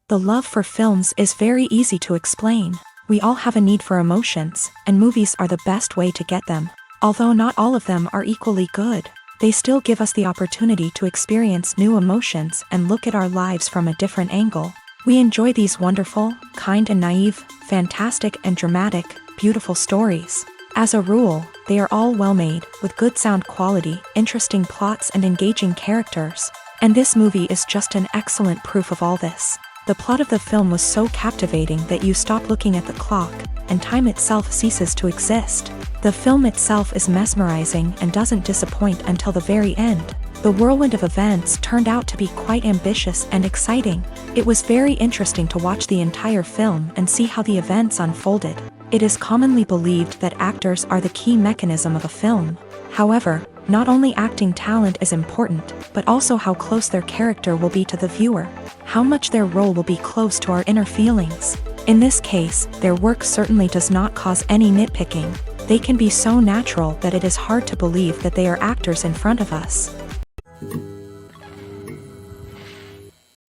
The love for films is very easy to explain. We all have a need for emotions, and movies are the best way to get them. Although not all of them are equally good, they still give us the opportunity to experience new emotions and look at our lives from a different angle. We enjoy these wonderful, kind and naive, fantastic and dramatic, beautiful stories. As a rule, they are all well made, with good sound quality, interesting plots and engaging characters. And this movie is just an excellent proof of all this. The plot of the film was so captivating that you stop looking at the clock, and time itself ceases to exist. The film itself is mesmerizing and doesn't disappoint until the very end. The whirlwind of events turned out to be quite ambitious and exciting. It was very interesting to watch the entire film and see how the events unfolded. It is commonly believed that actors are the key mechanism of a film. However, not only acting talent is important, but also how close their character will be to the viewer. How much their role will be close to our inner feelings. In this case, their work certainly does not cause any nitpicking. They can be so natural that it is hard to believe that they are actors in front of us.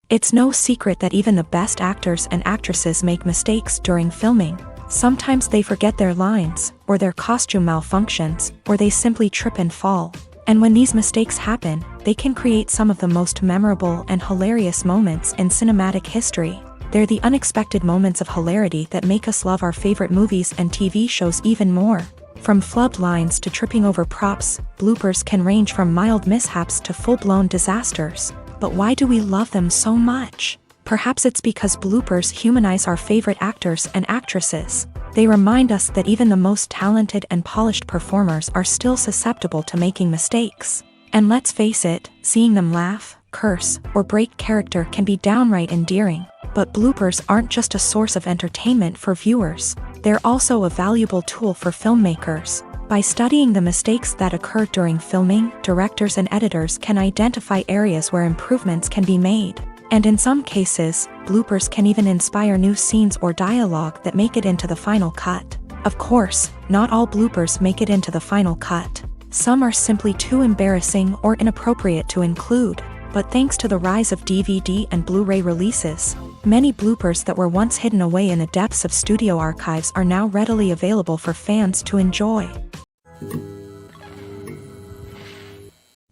It's no secret that even the best actors and actresses make mistakes during filming. Sometimes they forget their lines, or their costume malfunctions, or they simply trip and fall. And when these mistakes happen, they can create some of the most memorable and hilarious moments in cinematic history. They're the unexpected moments of hilarity that make us love our favorite movies and TV shows even more. From flubbed lines to tripping over props, bloopers can range from mild mishaps to full-blown disasters. But why do we love them so much? Perhaps it's because bloopers humanize our favorite actors and actresses. They remind us that even the most talented and polished performers are still susceptible to making mistakes. And let's face it, seeing them laugh, curse, or break character can be downright endearing. But bloopers aren't just a source of entertainment for viewers. They're also a valuable tool for filmmakers. By studying the mistakes that occur during filming, directors and editors can identify areas where improvements can be made. And in some cases, bloopers can even inspire new scenes or dialogue that make it into the final cut. Of course, not all bloopers make it into the final cut. Some are simply too embarrassing or inappropriate to include. But thanks to the rise of DVD and Blu-ray releases, many bloopers that were once hidden away in the depths of studio archives are now readily available for fans to enjoy.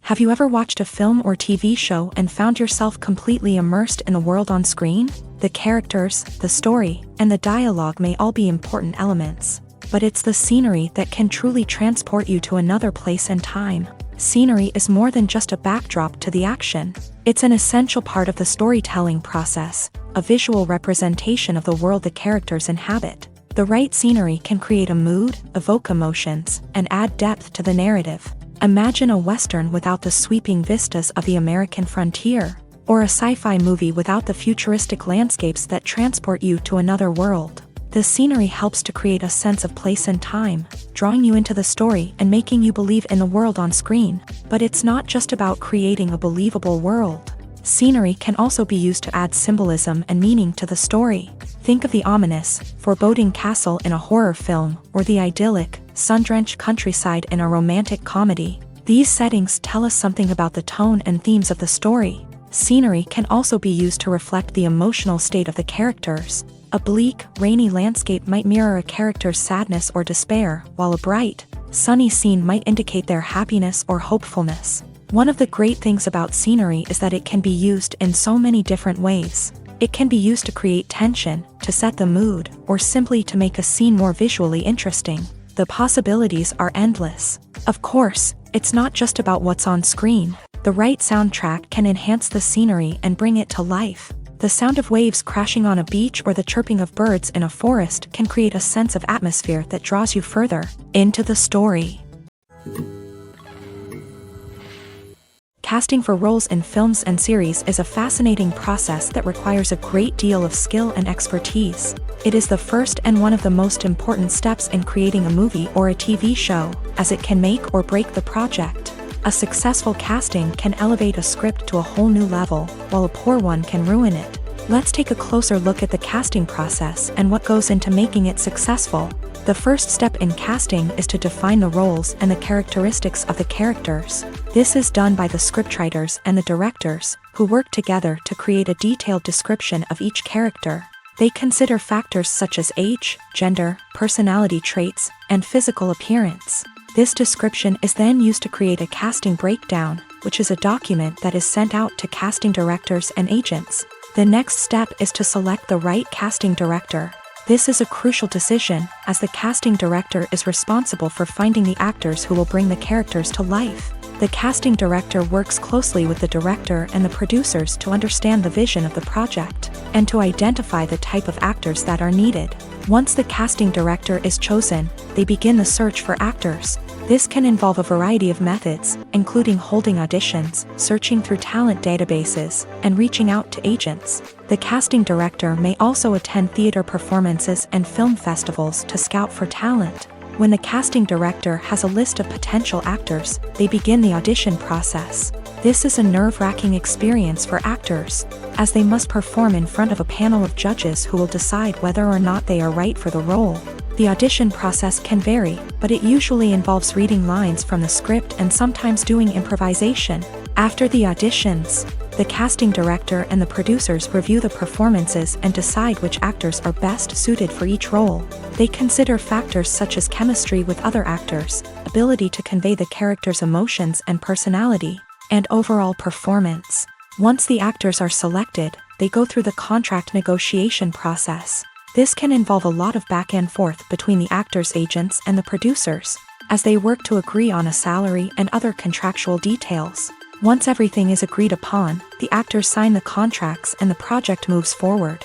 Have you ever watched a film or TV show and found yourself completely immersed in the world on screen? The characters, the story, and the dialogue may all be important elements, but it's the scenery that can truly transport you to another place and time. Scenery is more than just a backdrop to the action. It's an essential part of the storytelling process, a visual representation of the world the characters inhabit. The right scenery can create a mood, evoke emotions, and add depth to the narrative. Imagine a Western without the sweeping vistas of the American frontier, or a sci-fi movie without the futuristic landscapes that transport you to another world. The scenery helps to create a sense of place and time, drawing you into the story and making you believe in the world on screen. But it's not just about creating a believable world. Scenery can also be used to add symbolism and meaning to the story. Think of the ominous, foreboding castle in a horror film, or the idyllic, sun-drenched countryside in a romantic comedy. These settings tell us something about the tone and themes of the story. Scenery can also be used to reflect the emotional state of the characters. A bleak, rainy landscape might mirror a character's sadness or despair, while a bright, sunny scene might indicate their happiness or hopefulness. One of the great things about scenery is that it can be used in so many different ways. It can be used to create tension, to set the mood, or simply to make a scene more visually interesting. The possibilities are endless. Of course, it's not just about what's on screen. The right soundtrack can enhance the scenery and bring it to life. The sound of waves crashing on a beach or the chirping of birds in a forest can create a sense of atmosphere that draws you further into the story. Casting for roles in films and series is a fascinating process that requires a great deal of skill and expertise. It is the first and one of the most important steps in creating a movie or a TV show, as it can make or break the project. A successful casting can elevate a script to a whole new level, while a poor one can ruin it. Let's take a closer look at the casting process and what goes into making it successful. The first step in casting is to define the roles and the characteristics of the characters. This is done by the scriptwriters and the directors, who work together to create a detailed description of each character. They consider factors such as age, gender, personality traits, and physical appearance. This description is then used to create a casting breakdown, which is a document that is sent out to casting directors and agents. The next step is to select the right casting director. This is a crucial decision, as the casting director is responsible for finding the actors who will bring the characters to life. The casting director works closely with the director and the producers to understand the vision of the project, and to identify the type of actors that are needed. Once the casting director is chosen, they begin the search for actors. This can involve a variety of methods, including holding auditions, searching through talent databases, and reaching out to agents. The casting director may also attend theater performances and film festivals to scout for talent. When the casting director has a list of potential actors, they begin the audition process. This is a nerve-wracking experience for actors, as they must perform in front of a panel of judges who will decide whether or not they are right for the role. The audition process can vary, but it usually involves reading lines from the script and sometimes doing improvisation. After the auditions, the casting director and the producers review the performances and decide which actors are best suited for each role. They consider factors such as chemistry with other actors, ability to convey the character's emotions and personality, and overall performance. Once the actors are selected, they go through the contract negotiation process. This can involve a lot of back and forth between the actors' agents and the producers, as they work to agree on a salary and other contractual details. Once everything is agreed upon, the actors sign the contracts and the project moves forward.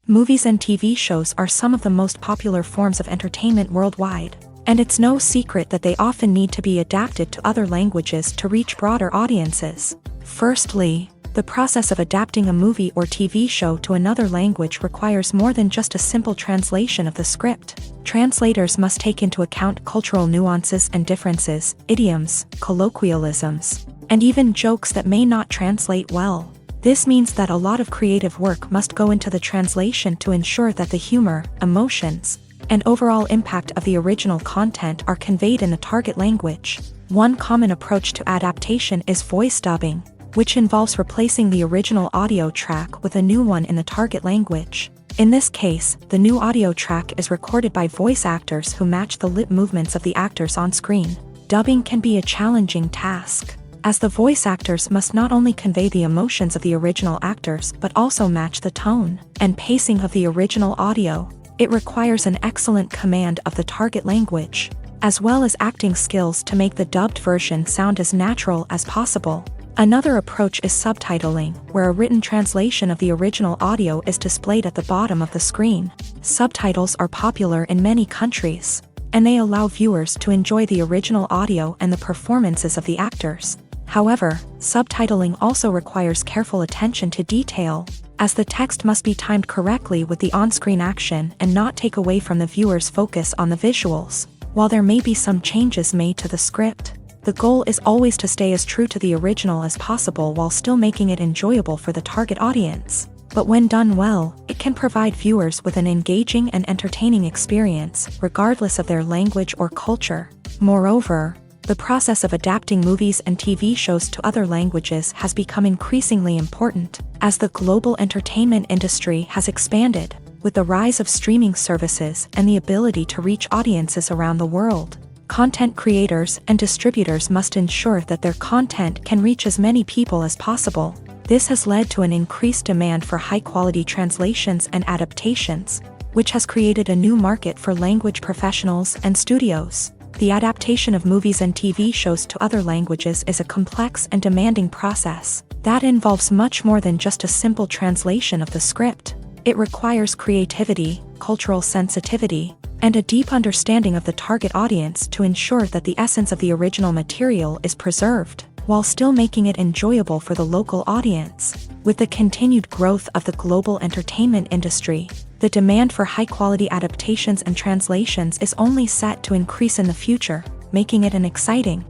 Movies and TV shows are some of the most popular forms of entertainment worldwide, and it's no secret that they often need to be adapted to other languages to reach broader audiences. Firstly, the process of adapting a movie or TV show to another language requires more than just a simple translation of the script. Translators must take into account cultural nuances and differences, idioms, colloquialisms, and even jokes that may not translate well. This means that a lot of creative work must go into the translation to ensure that the humor, emotions, and overall impact of the original content are conveyed in the target language. One common approach to adaptation is voice dubbing, which involves replacing the original audio track with a new one in the target language. In this case, the new audio track is recorded by voice actors who match the lip movements of the actors on screen. Dubbing can be a challenging task, as the voice actors must not only convey the emotions of the original actors but also match the tone and pacing of the original audio. It requires an excellent command of the target language, as well as acting skills to make the dubbed version sound as natural as possible. Another approach is subtitling, where a written translation of the original audio is displayed at the bottom of the screen. Subtitles are popular in many countries, and they allow viewers to enjoy the original audio and the performances of the actors. However, subtitling also requires careful attention to detail, as the text must be timed correctly with the on-screen action and not take away from the viewer's focus on the visuals. While there may be some changes made to the script, the goal is always to stay as true to the original as possible while still making it enjoyable for the target audience. But when done well, it can provide viewers with an engaging and entertaining experience, regardless of their language or culture. Moreover, the process of adapting movies and TV shows to other languages has become increasingly important, as the global entertainment industry has expanded, with the rise of streaming services and the ability to reach audiences around the world. Content creators and distributors must ensure that their content can reach as many people as possible. This has led to an increased demand for high-quality translations and adaptations, which has created a new market for language professionals and studios. The adaptation of movies and TV shows to other languages is a complex and demanding process that involves much more than just a simple translation of the script. It requires creativity, cultural sensitivity, and a deep understanding of the target audience to ensure that the essence of the original material is preserved, while still making it enjoyable for the local audience. With the continued growth of the global entertainment industry, the demand for high-quality adaptations and translations is only set to increase in the future, making it an exciting.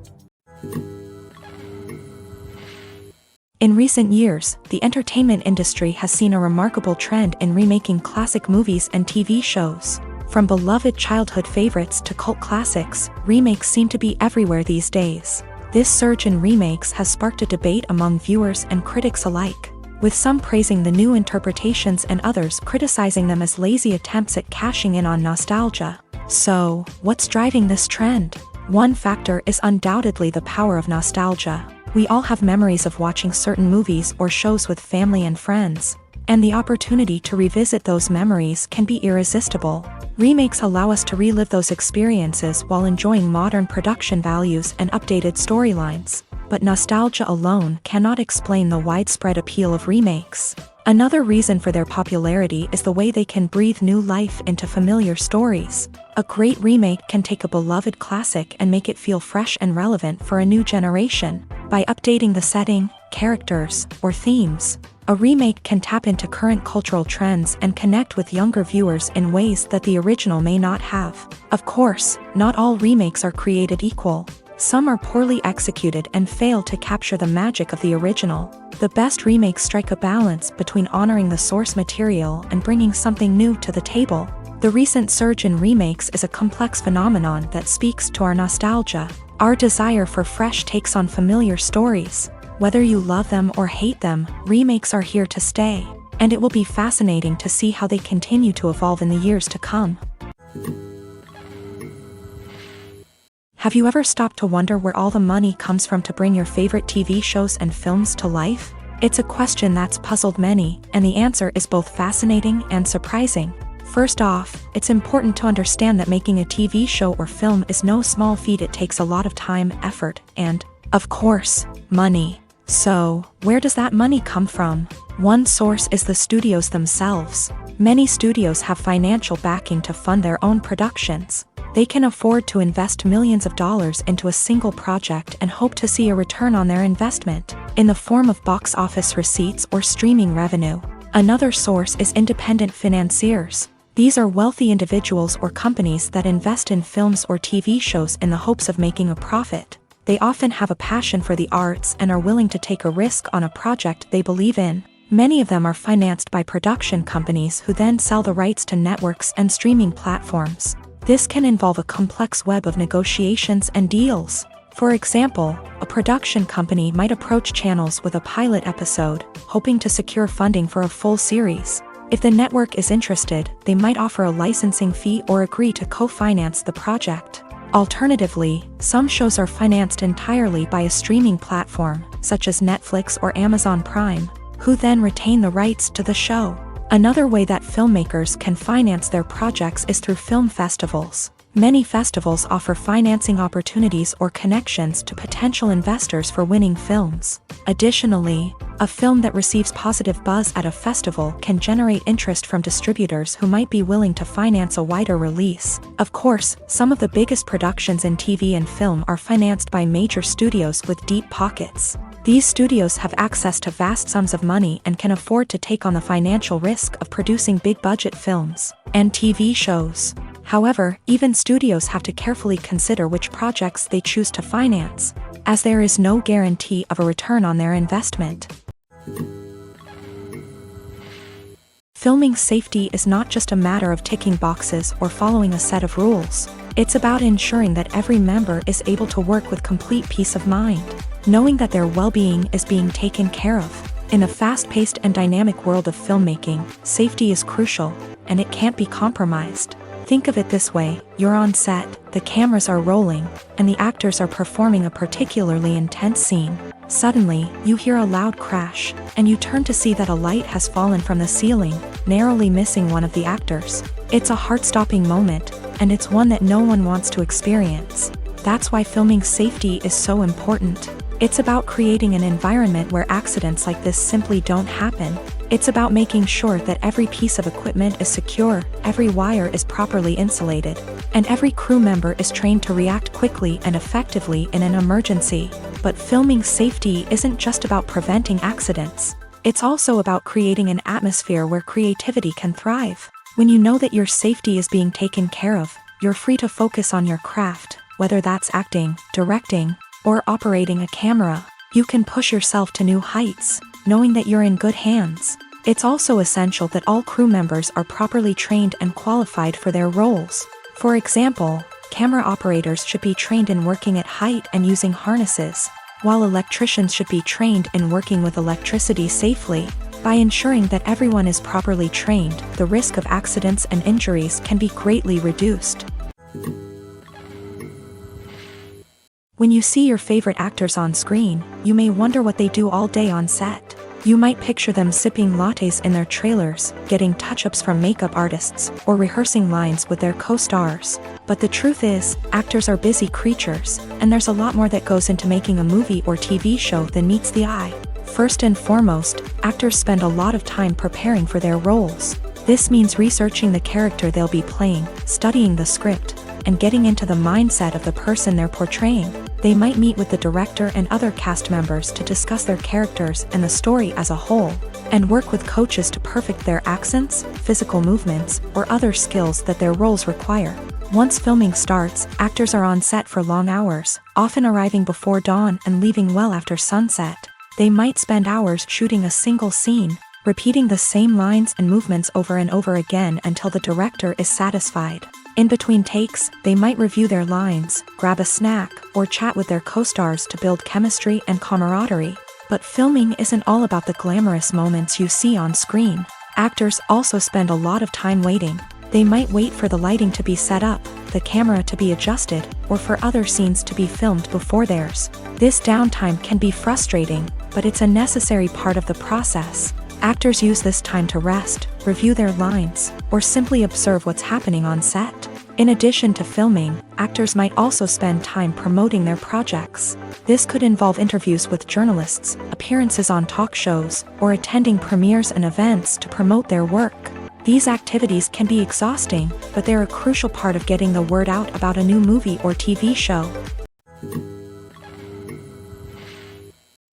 In recent years, the entertainment industry has seen a remarkable trend in remaking classic movies and TV shows. From beloved childhood favorites to cult classics, remakes seem to be everywhere these days. This surge in remakes has sparked a debate among viewers and critics alike, with some praising the new interpretations and others criticizing them as lazy attempts at cashing in on nostalgia. So, what's driving this trend? One factor is undoubtedly the power of nostalgia. We all have memories of watching certain movies or shows with family and friends, and the opportunity to revisit those memories can be irresistible. Remakes allow us to relive those experiences while enjoying modern production values and updated storylines, but nostalgia alone cannot explain the widespread appeal of remakes. Another reason for their popularity is the way they can breathe new life into familiar stories. A great remake can take a beloved classic and make it feel fresh and relevant for a new generation. By updating the setting, characters, or themes, a remake can tap into current cultural trends and connect with younger viewers in ways that the original may not have. Of course, not all remakes are created equal. Some are poorly executed and fail to capture the magic of the original. The best remakes strike a balance between honoring the source material and bringing something new to the table. The recent surge in remakes is a complex phenomenon that speaks to our nostalgia, our desire for fresh takes on familiar stories. Whether you love them or hate them, remakes are here to stay, and it will be fascinating to see how they continue to evolve in the years to come. Have you ever stopped to wonder where all the money comes from to bring your favorite TV shows and films to life? It's a question that's puzzled many, and the answer is both fascinating and surprising. First off, it's important to understand that making a TV show or film is no small feat. It takes a lot of time, effort, and, of course, money. So, where does that money come from? One source is the studios themselves. Many studios have financial backing to fund their own productions. They can afford to invest millions of dollars into a single project and hope to see a return on their investment, in the form of box office receipts or streaming revenue. Another source is independent financiers. These are wealthy individuals or companies that invest in films or TV shows in the hopes of making a profit. They often have a passion for the arts and are willing to take a risk on a project they believe in. Many of them are financed by production companies who then sell the rights to networks and streaming platforms. This can involve a complex web of negotiations and deals. For example, a production company might approach channels with a pilot episode, hoping to secure funding for a full series. If the network is interested, they might offer a licensing fee or agree to co-finance the project. Alternatively, some shows are financed entirely by a streaming platform, such as Netflix or Amazon Prime, who then retain the rights to the show. Another way that filmmakers can finance their projects is through film festivals. Many festivals offer financing opportunities or connections to potential investors for winning films. Additionally, a film that receives positive buzz at a festival can generate interest from distributors who might be willing to finance a wider release. Of course, some of the biggest productions in TV and film are financed by major studios with deep pockets. These studios have access to vast sums of money and can afford to take on the financial risk of producing big-budget films and TV shows. However, even studios have to carefully consider which projects they choose to finance, as there is no guarantee of a return on their investment. Filming safety is not just a matter of ticking boxes or following a set of rules. It's about ensuring that every member is able to work with complete peace of mind, knowing that their well-being is being taken care of. In a fast-paced and dynamic world of filmmaking, safety is crucial, and it can't be compromised. Think of it this way, you're on set, the cameras are rolling, and the actors are performing a particularly intense scene. Suddenly, you hear a loud crash, and you turn to see that a light has fallen from the ceiling, narrowly missing one of the actors. It's a heart-stopping moment, and it's one that no one wants to experience. That's why filming safety is so important. It's about creating an environment where accidents like this simply don't happen. It's about making sure that every piece of equipment is secure, every wire is properly insulated, and every crew member is trained to react quickly and effectively in an emergency. But filming safety isn't just about preventing accidents. It's also about creating an atmosphere where creativity can thrive. When you know that your safety is being taken care of, you're free to focus on your craft, whether that's acting, directing, or operating a camera. You can push yourself to new heights, knowing that you're in good hands. It's also essential that all crew members are properly trained and qualified for their roles. For example, camera operators should be trained in working at height and using harnesses, while electricians should be trained in working with electricity safely. By ensuring that everyone is properly trained, the risk of accidents and injuries can be greatly reduced. When you see your favorite actors on screen, you may wonder what they do all day on set. You might picture them sipping lattes in their trailers, getting touch-ups from makeup artists, or rehearsing lines with their co-stars. But the truth is, actors are busy creatures, and there's a lot more that goes into making a movie or TV show than meets the eye. First and foremost, actors spend a lot of time preparing for their roles. This means researching the character they'll be playing, studying the script, and getting into the mindset of the person they're portraying. They might meet with the director and other cast members to discuss their characters and the story as a whole, and work with coaches to perfect their accents, physical movements, or other skills that their roles require. Once filming starts, actors are on set for long hours, often arriving before dawn and leaving well after sunset. They might spend hours shooting a single scene, repeating the same lines and movements over and over again until the director is satisfied. In between takes, they might review their lines, grab a snack, or chat with their co-stars to build chemistry and camaraderie. But filming isn't all about the glamorous moments you see on screen. Actors also spend a lot of time waiting. They might wait for the lighting to be set up, the camera to be adjusted, or for other scenes to be filmed before theirs. This downtime can be frustrating, but it's a necessary part of the process. Actors use this time to rest, review their lines, or simply observe what's happening on set. In addition to filming, actors might also spend time promoting their projects. This could involve interviews with journalists, appearances on talk shows, or attending premieres and events to promote their work. These activities can be exhausting, but they're a crucial part of getting the word out about a new movie or TV show.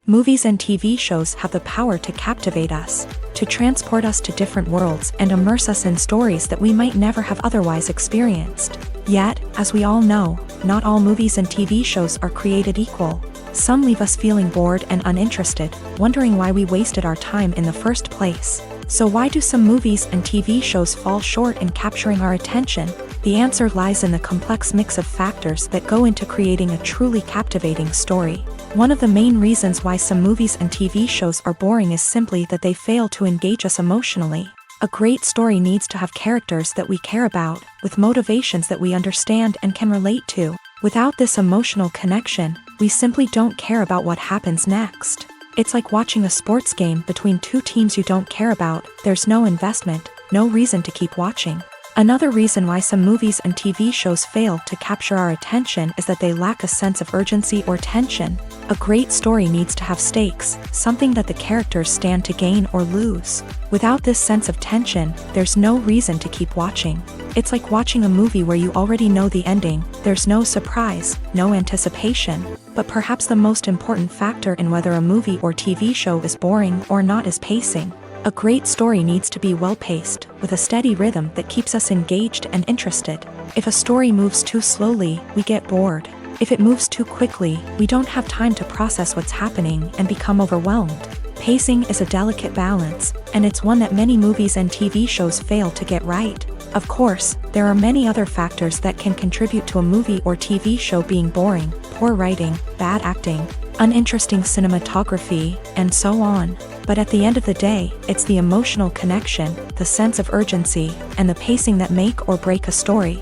Movies and TV shows have the power to captivate us, to transport us to different worlds and immerse us in stories that we might never have otherwise experienced. Yet, as we all know, not all movies and TV shows are created equal. Some leave us feeling bored and uninterested, wondering why we wasted our time in the first place. So why do some movies and TV shows fall short in capturing our attention? The answer lies in the complex mix of factors that go into creating a truly captivating story. One of the main reasons why some movies and TV shows are boring is simply that they fail to engage us emotionally. A great story needs to have characters that we care about, with motivations that we understand and can relate to. Without this emotional connection, we simply don't care about what happens next. It's like watching a sports game between two teams you don't care about. There's no investment, no reason to keep watching. Another reason why some movies and TV shows fail to capture our attention is that they lack a sense of urgency or tension. A great story needs to have stakes, something that the characters stand to gain or lose. Without this sense of tension, there's no reason to keep watching. It's like watching a movie where you already know the ending. There's no surprise, no anticipation. But perhaps the most important factor in whether a movie or TV show is boring or not is pacing. A great story needs to be well-paced, with a steady rhythm that keeps us engaged and interested. If a story moves too slowly, we get bored. If it moves too quickly, we don't have time to process what's happening and become overwhelmed. Pacing is a delicate balance, and it's one that many movies and TV shows fail to get right. Of course, there are many other factors that can contribute to a movie or TV show being boring: poor writing, bad acting, uninteresting cinematography, and so on. But at the end of the day, it's the emotional connection, the sense of urgency, and the pacing that make or break a story.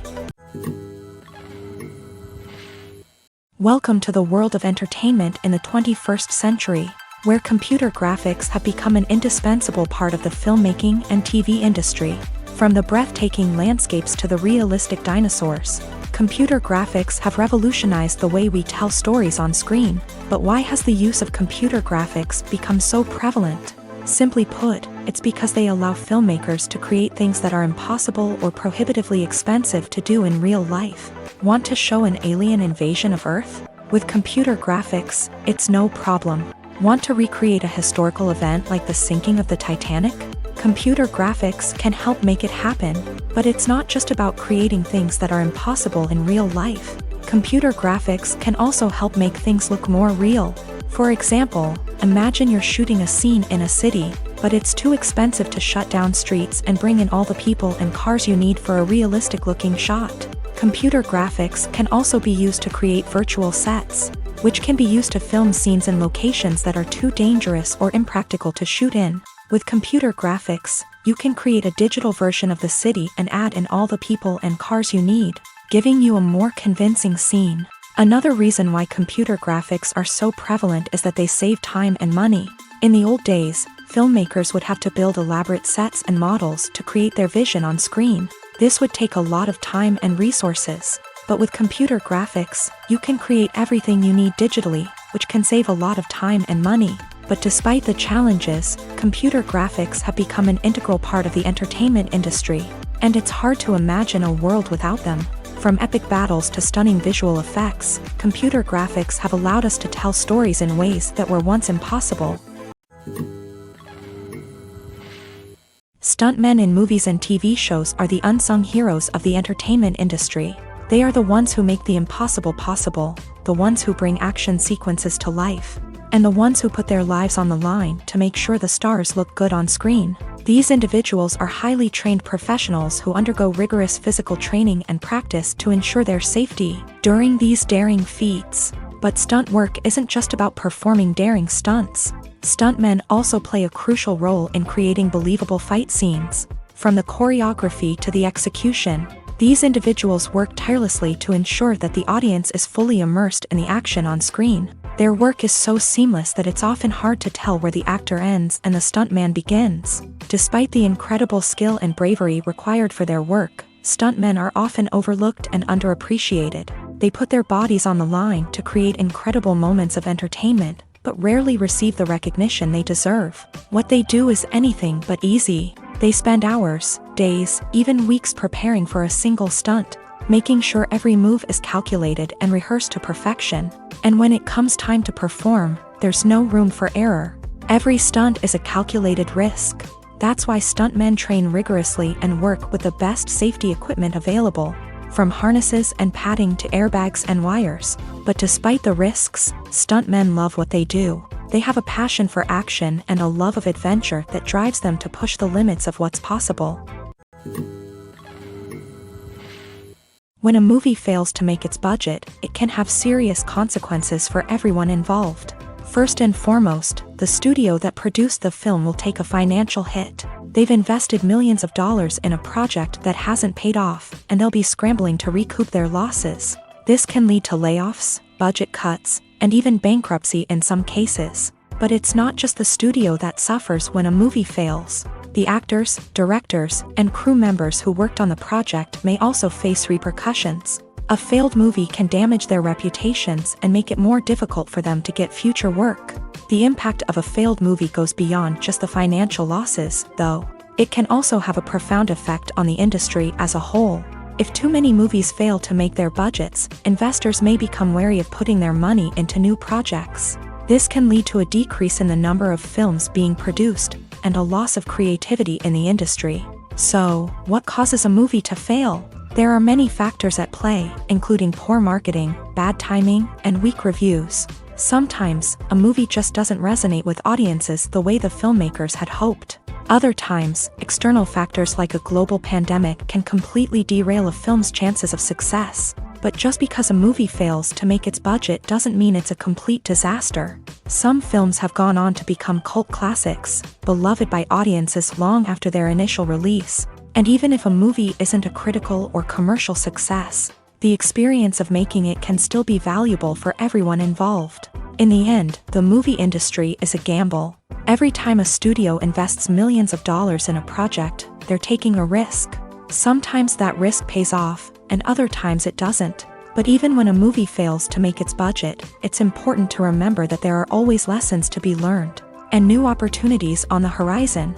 Welcome to the world of entertainment in the 21st century, where computer graphics have become an indispensable part of the filmmaking and TV industry. From the breathtaking landscapes to the realistic dinosaurs, computer graphics have revolutionized the way we tell stories on screen. But why has the use of computer graphics become so prevalent? Simply put, it's because they allow filmmakers to create things that are impossible or prohibitively expensive to do in real life. Want to show an alien invasion of Earth? With computer graphics, it's no problem. Want to recreate a historical event like the sinking of the Titanic? Computer graphics can help make it happen, but it's not just about creating things that are impossible in real life. Computer graphics can also help make things look more real. For example, imagine you're shooting a scene in a city, but it's too expensive to shut down streets and bring in all the people and cars you need for a realistic-looking shot. Computer graphics can also be used to create virtual sets, which can be used to film scenes in locations that are too dangerous or impractical to shoot in. With computer graphics, you can create a digital version of the city and add in all the people and cars you need, giving you a more convincing scene. Another reason why computer graphics are so prevalent is that they save time and money. In the old days, filmmakers would have to build elaborate sets and models to create their vision on screen. This would take a lot of time and resources. But with computer graphics, you can create everything you need digitally, which can save a lot of time and money. But despite the challenges, computer graphics have become an integral part of the entertainment industry, and it's hard to imagine a world without them. From epic battles to stunning visual effects, computer graphics have allowed us to tell stories in ways that were once impossible. Stuntmen in movies and TV shows are the unsung heroes of the entertainment industry. They are the ones who make the impossible possible, the ones who bring action sequences to life, and the ones who put their lives on the line to make sure the stars look good on screen. These individuals are highly trained professionals who undergo rigorous physical training and practice to ensure their safety during these daring feats. But stunt work isn't just about performing daring stunts. Stuntmen also play a crucial role in creating believable fight scenes. From the choreography to the execution, these individuals work tirelessly to ensure that the audience is fully immersed in the action on screen. Their work is so seamless that it's often hard to tell where the actor ends and the stuntman begins. Despite the incredible skill and bravery required for their work, stuntmen are often overlooked and underappreciated. They put their bodies on the line to create incredible moments of entertainment, but rarely receive the recognition they deserve. What they do is anything but easy. They spend hours, days, even weeks preparing for a single stunt, making sure every move is calculated and rehearsed to perfection. And when it comes time to perform, there's no room for error. Every stunt is a calculated risk. That's why stuntmen train rigorously and work with the best safety equipment available, from harnesses and padding to airbags and wires. But despite the risks, stuntmen love what they do. They have a passion for action and a love of adventure that drives them to push the limits of what's possible. When a movie fails to make its budget, it can have serious consequences for everyone involved. First and foremost, the studio that produced the film will take a financial hit. They've invested millions of dollars in a project that hasn't paid off, and they'll be scrambling to recoup their losses. This can lead to layoffs, budget cuts, and even bankruptcy in some cases. But it's not just the studio that suffers when a movie fails. The actors, directors, and crew members who worked on the project may also face repercussions. A failed movie can damage their reputations and make it more difficult for them to get future work. The impact of a failed movie goes beyond just the financial losses, though. It can also have a profound effect on the industry as a whole. If too many movies fail to make their budgets, investors may become wary of putting their money into new projects. This can lead to a decrease in the number of films being produced, and a loss of creativity in the industry. So, what causes a movie to fail? There are many factors at play, including poor marketing, bad timing, and weak reviews. Sometimes, a movie just doesn't resonate with audiences the way the filmmakers had hoped. Other times, external factors like a global pandemic can completely derail a film's chances of success. But just because a movie fails to make its budget doesn't mean it's a complete disaster. Some films have gone on to become cult classics, beloved by audiences long after their initial release. And even if a movie isn't a critical or commercial success, the experience of making it can still be valuable for everyone involved. In the end, the movie industry is a gamble. Every time a studio invests millions of dollars in a project, they're taking a risk. Sometimes that risk pays off, and other times it doesn't. But even when a movie fails to make its budget, it's important to remember that there are always lessons to be learned, and new opportunities on the horizon.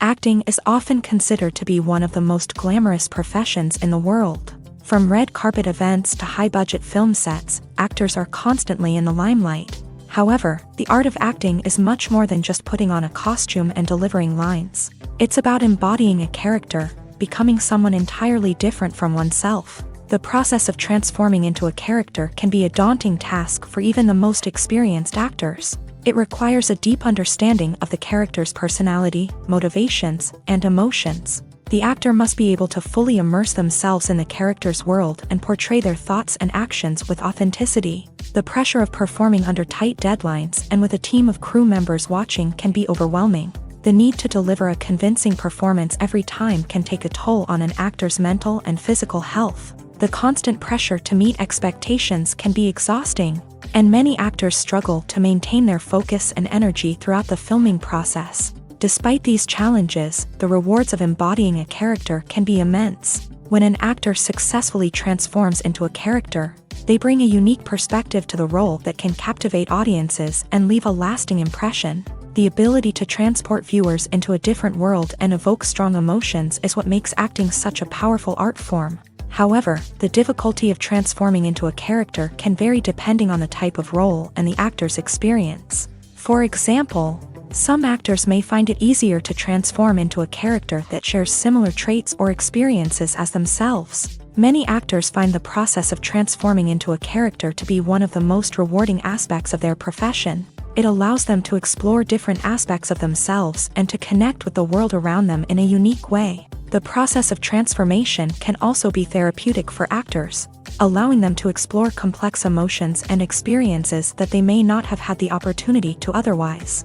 Acting is often considered to be one of the most glamorous professions in the world. From red carpet events to high-budget film sets, actors are constantly in the limelight. However, the art of acting is much more than just putting on a costume and delivering lines. It's about embodying a character, becoming someone entirely different from oneself. The process of transforming into a character can be a daunting task for even the most experienced actors. It requires a deep understanding of the character's personality, motivations, and emotions. The actor must be able to fully immerse themselves in the character's world and portray their thoughts and actions with authenticity. The pressure of performing under tight deadlines and with a team of crew members watching can be overwhelming. The need to deliver a convincing performance every time can take a toll on an actor's mental and physical health. The constant pressure to meet expectations can be exhausting, and many actors struggle to maintain their focus and energy throughout the filming process. Despite these challenges, the rewards of embodying a character can be immense. When an actor successfully transforms into a character, they bring a unique perspective to the role that can captivate audiences and leave a lasting impression. The ability to transport viewers into a different world and evoke strong emotions is what makes acting such a powerful art form. However, the difficulty of transforming into a character can vary depending on the type of role and the actor's experience. For example, some actors may find it easier to transform into a character that shares similar traits or experiences as themselves. Many actors find the process of transforming into a character to be one of the most rewarding aspects of their profession. It allows them to explore different aspects of themselves and to connect with the world around them in a unique way. The process of transformation can also be therapeutic for actors, allowing them to explore complex emotions and experiences that they may not have had the opportunity to otherwise.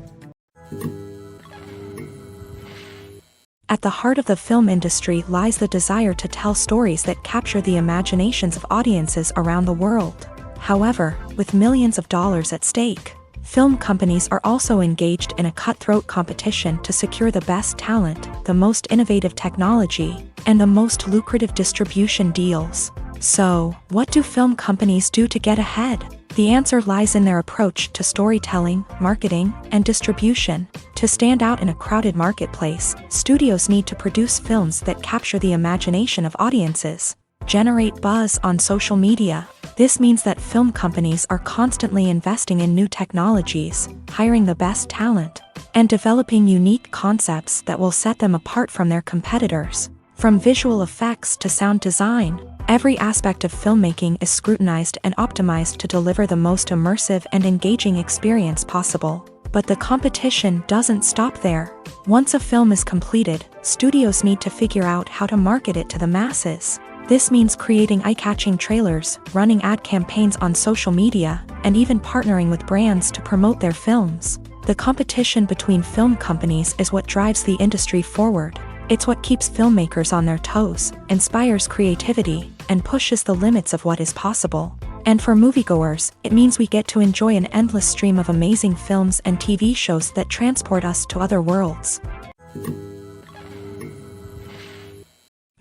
At the heart of the film industry lies the desire to tell stories that capture the imaginations of audiences around the world. However, with millions of dollars at stake, film companies are also engaged in a cutthroat competition to secure the best talent, the most innovative technology, and the most lucrative distribution deals. So, what do film companies do to get ahead? The answer lies in their approach to storytelling, marketing, and distribution. To stand out in a crowded marketplace, studios need to produce films that capture the imagination of audiences, generate buzz on social media. This means that film companies are constantly investing in new technologies, hiring the best talent, and developing unique concepts that will set them apart from their competitors. From visual effects to sound design, every aspect of filmmaking is scrutinized and optimized to deliver the most immersive and engaging experience possible. But the competition doesn't stop there. Once a film is completed, studios need to figure out how to market it to the masses. This means creating eye-catching trailers, running ad campaigns on social media, and even partnering with brands to promote their films. The competition between film companies is what drives the industry forward. It's what keeps filmmakers on their toes, inspires creativity, and pushes the limits of what is possible. And for moviegoers, it means we get to enjoy an endless stream of amazing films and TV shows that transport us to other worlds.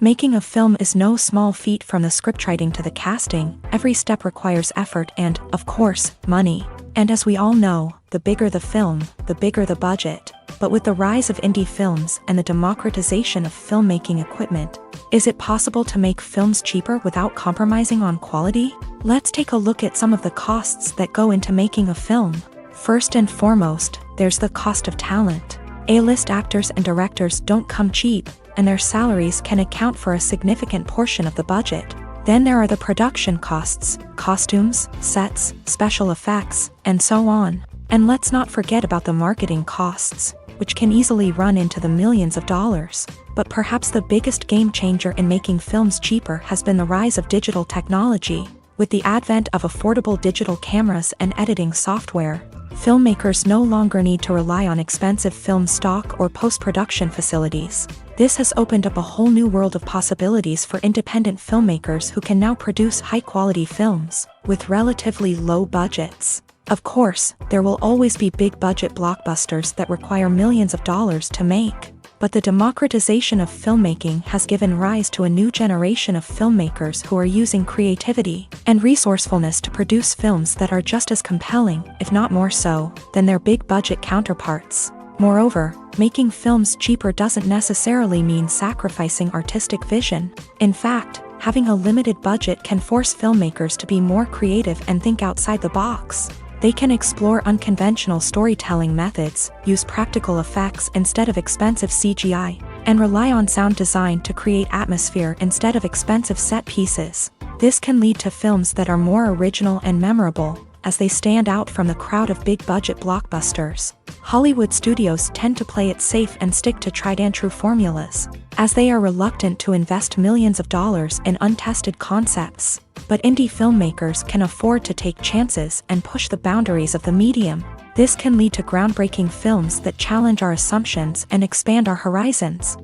Making a film is no small feat. From the scriptwriting to the casting, every step requires effort and, of course, money. And as we all know, the bigger the film, the bigger the budget. But with the rise of indie films and the democratization of filmmaking equipment, is it possible to make films cheaper without compromising on quality? Let's take a look at some of the costs that go into making a film. First and foremost, there's the cost of talent. A-list actors and directors don't come cheap, and their salaries can account for a significant portion of the budget. Then there are the production costs, costumes, sets, special effects, and so on. And let's not forget about the marketing costs, which can easily run into the millions of dollars. But perhaps the biggest game changer in making films cheaper has been the rise of digital technology. With the advent of affordable digital cameras and editing software, filmmakers no longer need to rely on expensive film stock or post-production facilities. This has opened up a whole new world of possibilities for independent filmmakers who can now produce high-quality films with relatively low budgets. Of course, there will always be big-budget blockbusters that require millions of dollars to make. But the democratization of filmmaking has given rise to a new generation of filmmakers who are using creativity and resourcefulness to produce films that are just as compelling, if not more so, than their big-budget counterparts. Moreover, making films cheaper doesn't necessarily mean sacrificing artistic vision. In fact, having a limited budget can force filmmakers to be more creative and think outside the box. They can explore unconventional storytelling methods, use practical effects instead of expensive CGI, and rely on sound design to create atmosphere instead of expensive set pieces. This can lead to films that are more original and memorable, as they stand out from the crowd of big-budget blockbusters. Hollywood studios tend to play it safe and stick to tried-and-true formulas, as they are reluctant to invest millions of dollars in untested concepts. But indie filmmakers can afford to take chances and push the boundaries of the medium. This can lead to groundbreaking films that challenge our assumptions and expand our horizons.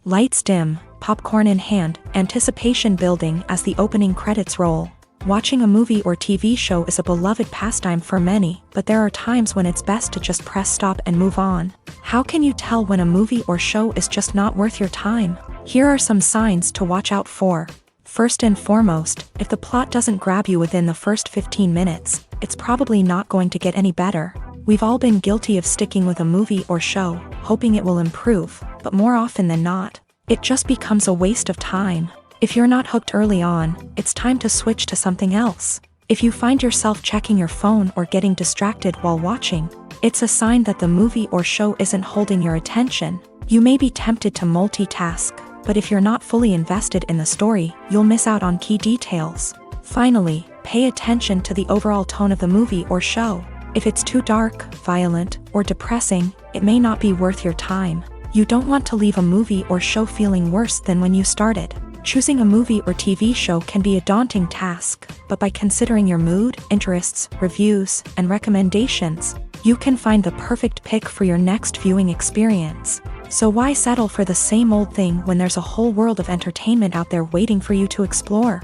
Lights dim, popcorn in hand, anticipation building as the opening credits roll. Watching a movie or TV show is a beloved pastime for many, but there are times when it's best to just press stop and move on. How can you tell when a movie or show is just not worth your time? Here are some signs to watch out for. First and foremost, if the plot doesn't grab you within the first 15 minutes, it's probably not going to get any better. We've all been guilty of sticking with a movie or show, hoping it will improve, but more often than not, it just becomes a waste of time. If you're not hooked early on, it's time to switch to something else. If you find yourself checking your phone or getting distracted while watching, it's a sign that the movie or show isn't holding your attention. You may be tempted to multitask, but if you're not fully invested in the story, you'll miss out on key details. Finally, pay attention to the overall tone of the movie or show. If it's too dark, violent, or depressing, it may not be worth your time. You don't want to leave a movie or show feeling worse than when you started. Choosing a movie or TV show can be a daunting task, but by considering your mood, interests, reviews, and recommendations, you can find the perfect pick for your next viewing experience. So why settle for the same old thing when there's a whole world of entertainment out there waiting for you to explore?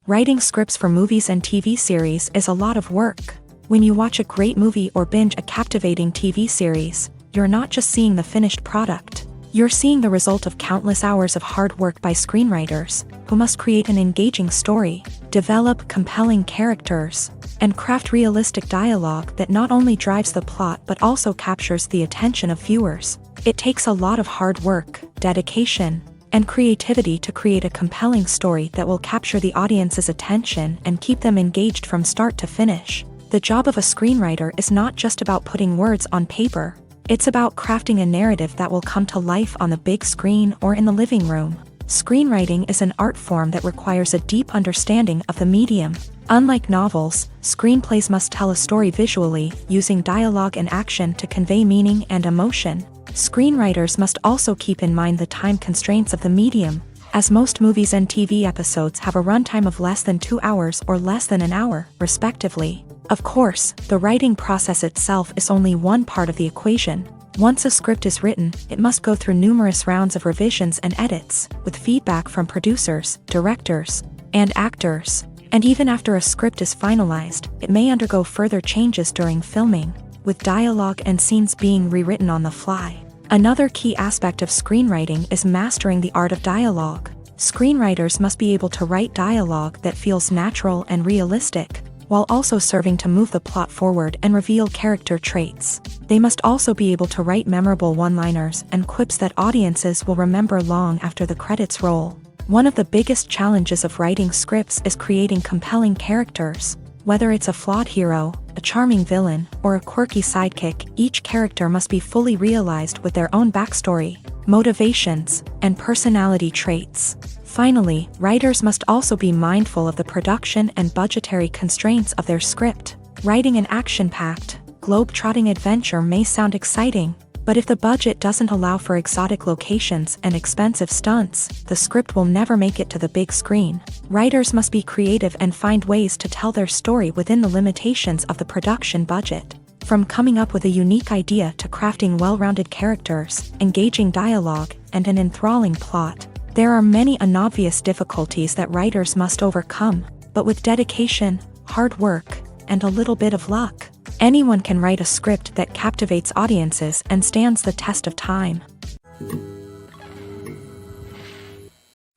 Writing scripts for movies and TV series is a lot of work. When you watch a great movie or binge a captivating TV series, you're not just seeing the finished product. You're seeing the result of countless hours of hard work by screenwriters, who must create an engaging story, develop compelling characters, and craft realistic dialogue that not only drives the plot but also captures the attention of viewers. It takes a lot of hard work, dedication, and creativity to create a compelling story that will capture the audience's attention and keep them engaged from start to finish. The job of a screenwriter is not just about putting words on paper. It's about crafting a narrative that will come to life on the big screen or in the living room. Screenwriting is an art form that requires a deep understanding of the medium. Unlike novels, screenplays must tell a story visually, using dialogue and action to convey meaning and emotion. Screenwriters must also keep in mind the time constraints of the medium, as most movies and TV episodes have a runtime of less than 2 hours or less than an hour, respectively. Of course, the writing process itself is only one part of the equation. Once a script is written, it must go through numerous rounds of revisions and edits, with feedback from producers, directors, and actors. And even after a script is finalized, it may undergo further changes during filming, with dialogue and scenes being rewritten on the fly. Another key aspect of screenwriting is mastering the art of dialogue. Screenwriters must be able to write dialogue that feels natural and realistic, while also serving to move the plot forward and reveal character traits. They must also be able to write memorable one-liners and quips that audiences will remember long after the credits roll. One of the biggest challenges of writing scripts is creating compelling characters. Whether it's a flawed hero, a charming villain, or a quirky sidekick, each character must be fully realized with their own backstory, motivations, and personality traits. Finally, writers must also be mindful of the production and budgetary constraints of their script. Writing an action-packed, globe-trotting adventure may sound exciting, but if the budget doesn't allow for exotic locations and expensive stunts, the script will never make it to the big screen. Writers must be creative and find ways to tell their story within the limitations of the production budget. From coming up with a unique idea to crafting well-rounded characters, engaging dialogue, and an enthralling plot, there are many unobvious difficulties that writers must overcome, but with dedication, hard work, and a little bit of luck, anyone can write a script that captivates audiences and stands the test of time.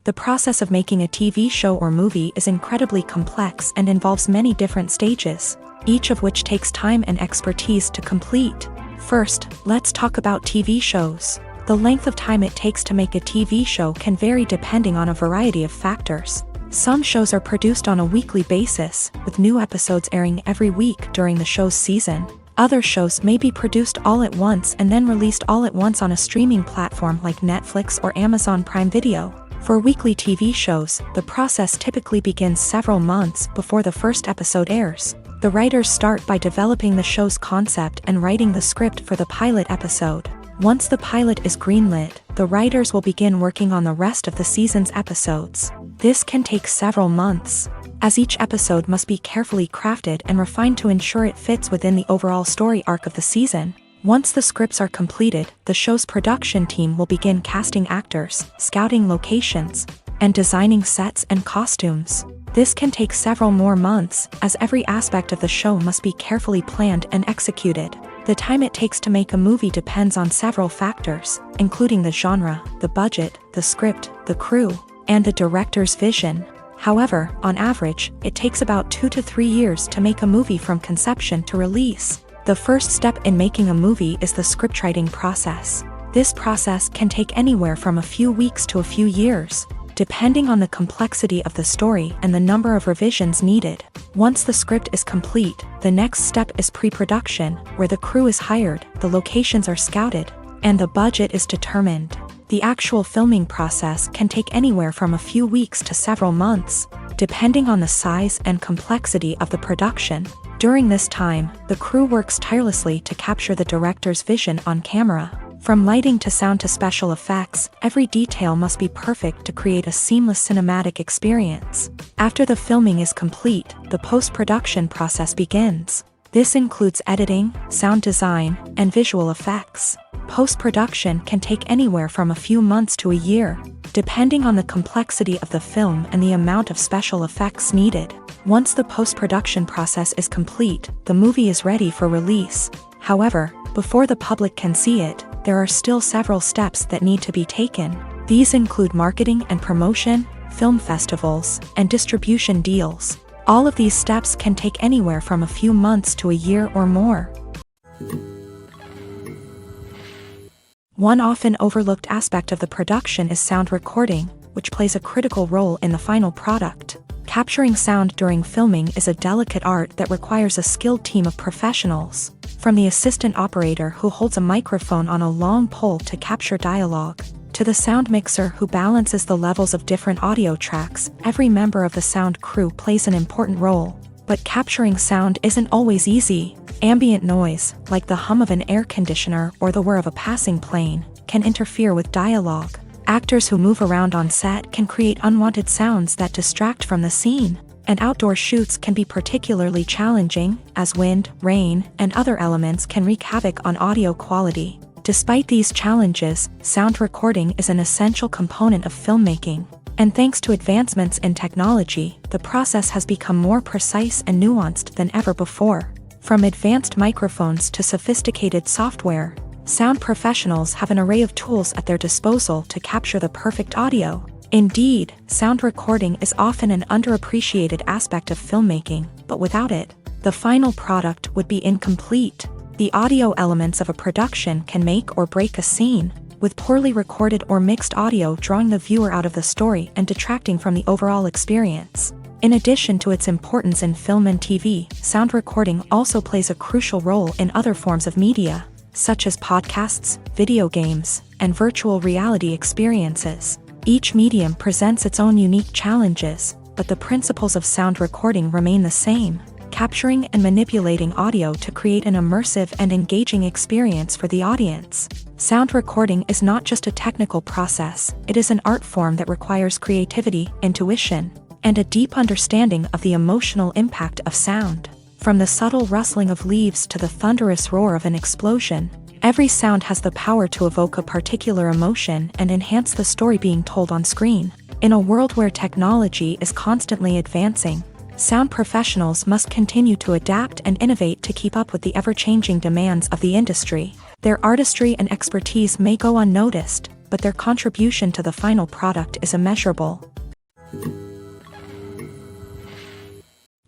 The process of making a TV show or movie is incredibly complex and involves many different stages, each of which takes time and expertise to complete. First, let's talk about TV shows. The length of time it takes to make a TV show can vary depending on a variety of factors. Some shows are produced on a weekly basis, with new episodes airing every week during the show's season. Other shows may be produced all at once and then released all at once on a streaming platform like Netflix or Amazon Prime Video. For weekly TV shows, the process typically begins several months before the first episode airs. The writers start by developing the show's concept and writing the script for the pilot episode. Once the pilot is greenlit, the writers will begin working on the rest of the season's episodes. This can take several months, as each episode must be carefully crafted and refined to ensure it fits within the overall story arc of the season. Once the scripts are completed, the show's production team will begin casting actors, scouting locations, and designing sets and costumes. This can take several more months, as every aspect of the show must be carefully planned and executed. The time it takes to make a movie depends on several factors, including the genre, the budget, the script, the crew, and the director's vision. However, on average, it takes about 2 to 3 years to make a movie from conception to release. The first step in making a movie is the scriptwriting process. This process can take anywhere from a few weeks to a few years, depending on the complexity of the story and the number of revisions needed. Once the script is complete, the next step is pre-production, where the crew is hired, the locations are scouted, and the budget is determined. The actual filming process can take anywhere from a few weeks to several months, depending on the size and complexity of the production. During this time, the crew works tirelessly to capture the director's vision on camera. From lighting to sound to special effects, every detail must be perfect to create a seamless cinematic experience. After the filming is complete, the post-production process begins. This includes editing, sound design, and visual effects. Post-production can take anywhere from a few months to a year, depending on the complexity of the film and the amount of special effects needed. Once the post-production process is complete, the movie is ready for release. However, before the public can see it, there are still several steps that need to be taken. These include marketing and promotion, film festivals, and distribution deals. All of these steps can take anywhere from a few months to a year or more. One often overlooked aspect of the production is sound recording, which plays a critical role in the final product. Capturing sound during filming is a delicate art that requires a skilled team of professionals. From the assistant operator who holds a microphone on a long pole to capture dialogue, to the sound mixer who balances the levels of different audio tracks, every member of the sound crew plays an important role. But capturing sound isn't always easy. Ambient noise, like the hum of an air conditioner or the whir of a passing plane, can interfere with dialogue. Actors who move around on set can create unwanted sounds that distract from the scene. And outdoor shoots can be particularly challenging, as wind, rain, and other elements can wreak havoc on audio quality. Despite these challenges, sound recording is an essential component of filmmaking. And thanks to advancements in technology, the process has become more precise and nuanced than ever before. From advanced microphones to sophisticated software, sound professionals have an array of tools at their disposal to capture the perfect audio. Indeed, sound recording is often an underappreciated aspect of filmmaking, but without it, the final product would be incomplete. The audio elements of a production can make or break a scene, with poorly recorded or mixed audio drawing the viewer out of the story and detracting from the overall experience. In addition to its importance in film and TV, sound recording also plays a crucial role in other forms of media, such as podcasts, video games, and virtual reality experiences. Each medium presents its own unique challenges, but the principles of sound recording remain the same. capturing and manipulating audio to create an immersive and engaging experience for the audience. Sound recording is not just a technical process, it is an art form that requires creativity, intuition, and a deep understanding of the emotional impact of sound. From the subtle rustling of leaves to the thunderous roar of an explosion, every sound has the power to evoke a particular emotion and enhance the story being told on screen. In a world where technology is constantly advancing, sound professionals must continue to adapt and innovate to keep up with the ever-changing demands of the industry. Their artistry and expertise may go unnoticed, but their contribution to the final product is immeasurable.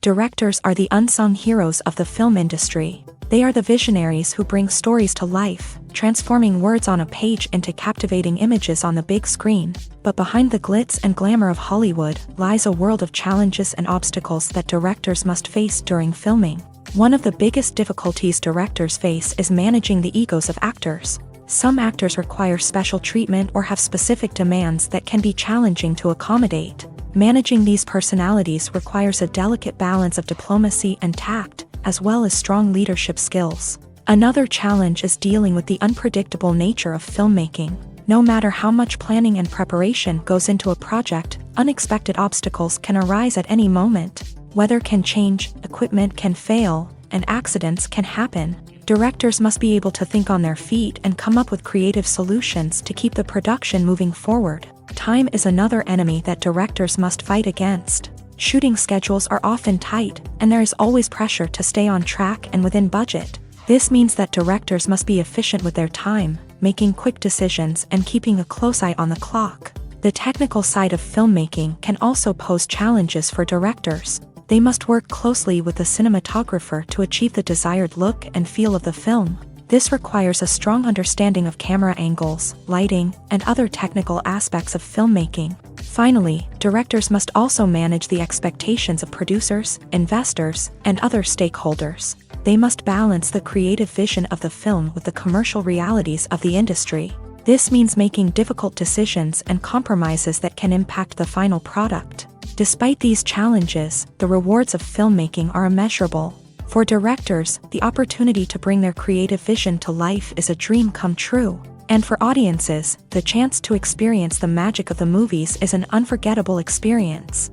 Directors are the unsung heroes of the film industry. They are the visionaries who bring stories to life, transforming words on a page into captivating images on the big screen. But behind the glitz and glamour of Hollywood lies a world of challenges and obstacles that directors must face during filming. One of the biggest difficulties directors face is managing the egos of actors. Some actors require special treatment or have specific demands that can be challenging to accommodate. Managing these personalities requires a delicate balance of diplomacy and tact, as well as strong leadership skills. Another challenge is dealing with the unpredictable nature of filmmaking. No matter how much planning and preparation goes into a project, unexpected obstacles can arise at any moment. Weather can change, equipment can fail, and accidents can happen. Directors must be able to think on their feet and come up with creative solutions to keep the production moving forward. Time is another enemy that directors must fight against. Shooting schedules are often tight, and there is always pressure to stay on track and within budget. This means that directors must be efficient with their time, making quick decisions and keeping a close eye on the clock. The technical side of filmmaking can also pose challenges for directors. They must work closely with the cinematographer to achieve the desired look and feel of the film. This requires a strong understanding of camera angles, lighting, and other technical aspects of filmmaking. Finally, directors must also manage the expectations of producers, investors, and other stakeholders. They must balance the creative vision of the film with the commercial realities of the industry. This means making difficult decisions and compromises that can impact the final product. Despite these challenges, the rewards of filmmaking are immeasurable. For directors, the opportunity to bring their creative vision to life is a dream come true. And for audiences, the chance to experience the magic of the movies is an unforgettable experience.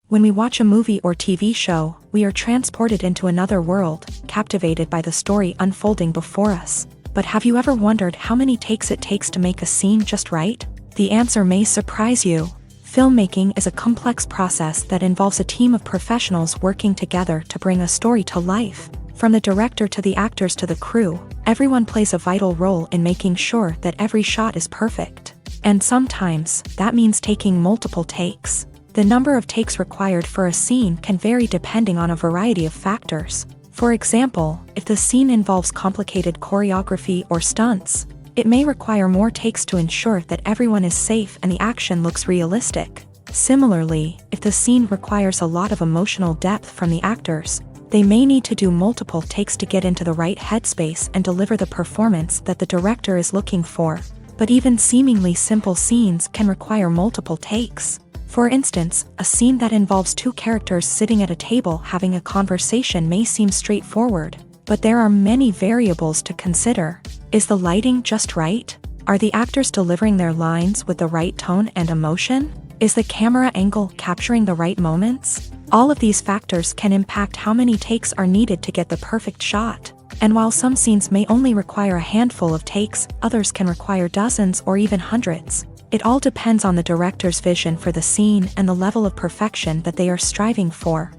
When we watch a movie or TV show, we are transported into another world, captivated by the story unfolding before us. But have you ever wondered how many takes it takes to make a scene just right? The answer may surprise you. Filmmaking is a complex process that involves a team of professionals working together to bring a story to life. From the director to the actors to the crew, everyone plays a vital role in making sure that every shot is perfect. And sometimes, that means taking multiple takes. The number of takes required for a scene can vary depending on a variety of factors. For example, if the scene involves complicated choreography or stunts, it may require more takes to ensure that everyone is safe and the action looks realistic. Similarly, if the scene requires a lot of emotional depth from the actors, they may need to do multiple takes to get into the right headspace and deliver the performance that the director is looking for. But even seemingly simple scenes can require multiple takes. For instance, a scene that involves two characters sitting at a table having a conversation may seem straightforward, but there are many variables to consider. Is the lighting just right? Are the actors delivering their lines with the right tone and emotion? Is the camera angle capturing the right moments? All of these factors can impact how many takes are needed to get the perfect shot. And while some scenes may only require a handful of takes, others can require dozens or even hundreds. It all depends on the director's vision for the scene and the level of perfection that they are striving for.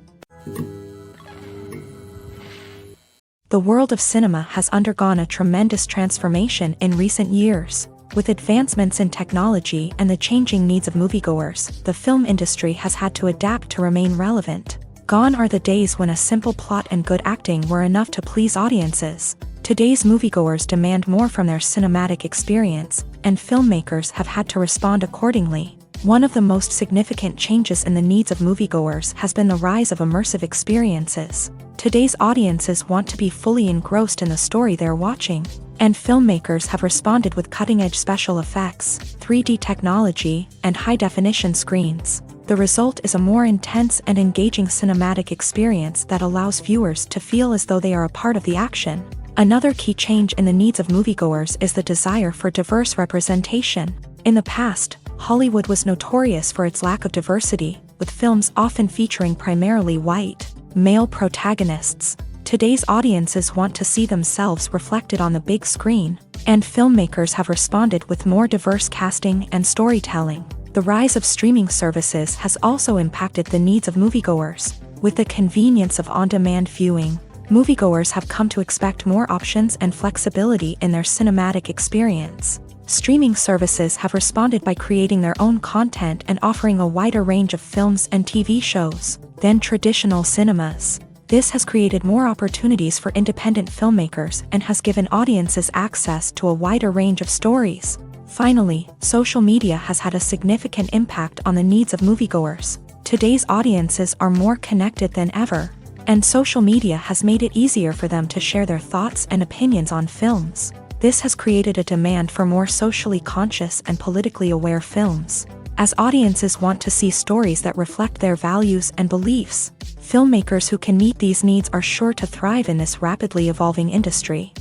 The world of cinema has undergone a tremendous transformation in recent years. With advancements in technology and the changing needs of moviegoers, the film industry has had to adapt to remain relevant. Gone are the days when a simple plot and good acting were enough to please audiences. Today's moviegoers demand more from their cinematic experience, and filmmakers have had to respond accordingly. One of the most significant changes in the needs of moviegoers has been the rise of immersive experiences. Today's audiences want to be fully engrossed in the story they're watching, and filmmakers have responded with cutting-edge special effects, 3D technology, and high-definition screens. The result is a more intense and engaging cinematic experience that allows viewers to feel as though they are a part of the action. Another key change in the needs of moviegoers is the desire for diverse representation. In the past, Hollywood was notorious for its lack of diversity, with films often featuring primarily white, male protagonists. Today's audiences want to see themselves reflected on the big screen, and filmmakers have responded with more diverse casting and storytelling. The rise of streaming services has also impacted the needs of moviegoers. With the convenience of on-demand viewing, moviegoers have come to expect more options and flexibility in their cinematic experience. Streaming services have responded by creating their own content and offering a wider range of films and TV shows than traditional cinemas. This has created more opportunities for independent filmmakers and has given audiences access to a wider range of stories. Finally, social media has had a significant impact on the needs of moviegoers. Today's audiences are more connected than ever, and social media has made it easier for them to share their thoughts and opinions on films. This has created a demand for more socially conscious and politically aware films. As audiences want to see stories that reflect their values and beliefs, filmmakers who can meet these needs are sure to thrive in this rapidly evolving industry.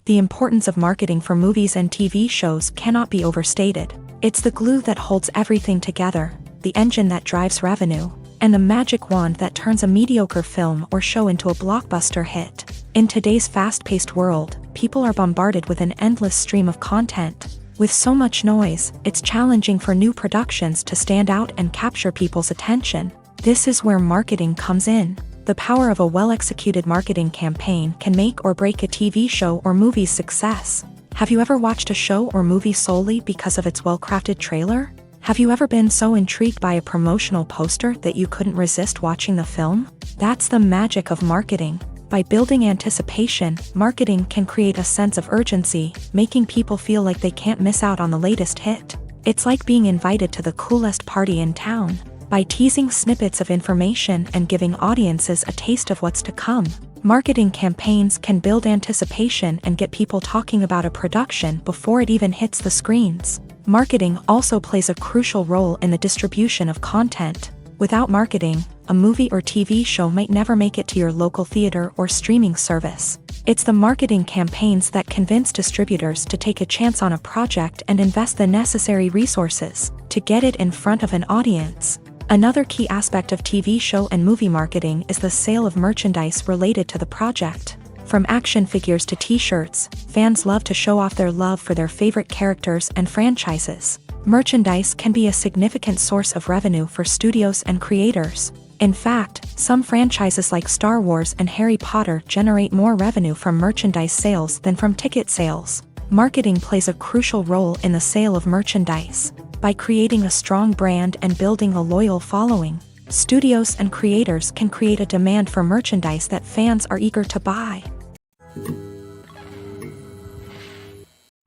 The importance of marketing for movies and TV shows cannot be overstated. It's the glue that holds everything together, the engine that drives revenue, and the magic wand that turns a mediocre film or show into a blockbuster hit. In today's fast-paced world, people are bombarded with an endless stream of content. With so much noise, it's challenging for new productions to stand out and capture people's attention. This is where marketing comes in. The power of a well-executed marketing campaign can make or break a TV show or movie's success. Have you ever watched a show or movie solely because of its well-crafted trailer? Have you ever been so intrigued by a promotional poster that you couldn't resist watching the film? That's the magic of marketing. By building anticipation, marketing can create a sense of urgency, making people feel like they can't miss out on the latest hit. It's like being invited to the coolest party in town. By teasing snippets of information and giving audiences a taste of what's to come, marketing campaigns can build anticipation and get people talking about a production before it even hits the screens. Marketing also plays a crucial role in the distribution of content. Without marketing, a movie or TV show might never make it to your local theater or streaming service. It's the marketing campaigns that convince distributors to take a chance on a project and invest the necessary resources to get it in front of an audience. Another key aspect of TV show and movie marketing is the sale of merchandise related to the project. From action figures to t-shirts, fans love to show off their love for their favorite characters and franchises. Merchandise can be a significant source of revenue for studios and creators. In fact, some franchises like Star Wars and Harry Potter generate more revenue from merchandise sales than from ticket sales. Marketing plays a crucial role in the sale of merchandise. By creating a strong brand and building a loyal following, studios and creators can create a demand for merchandise that fans are eager to buy.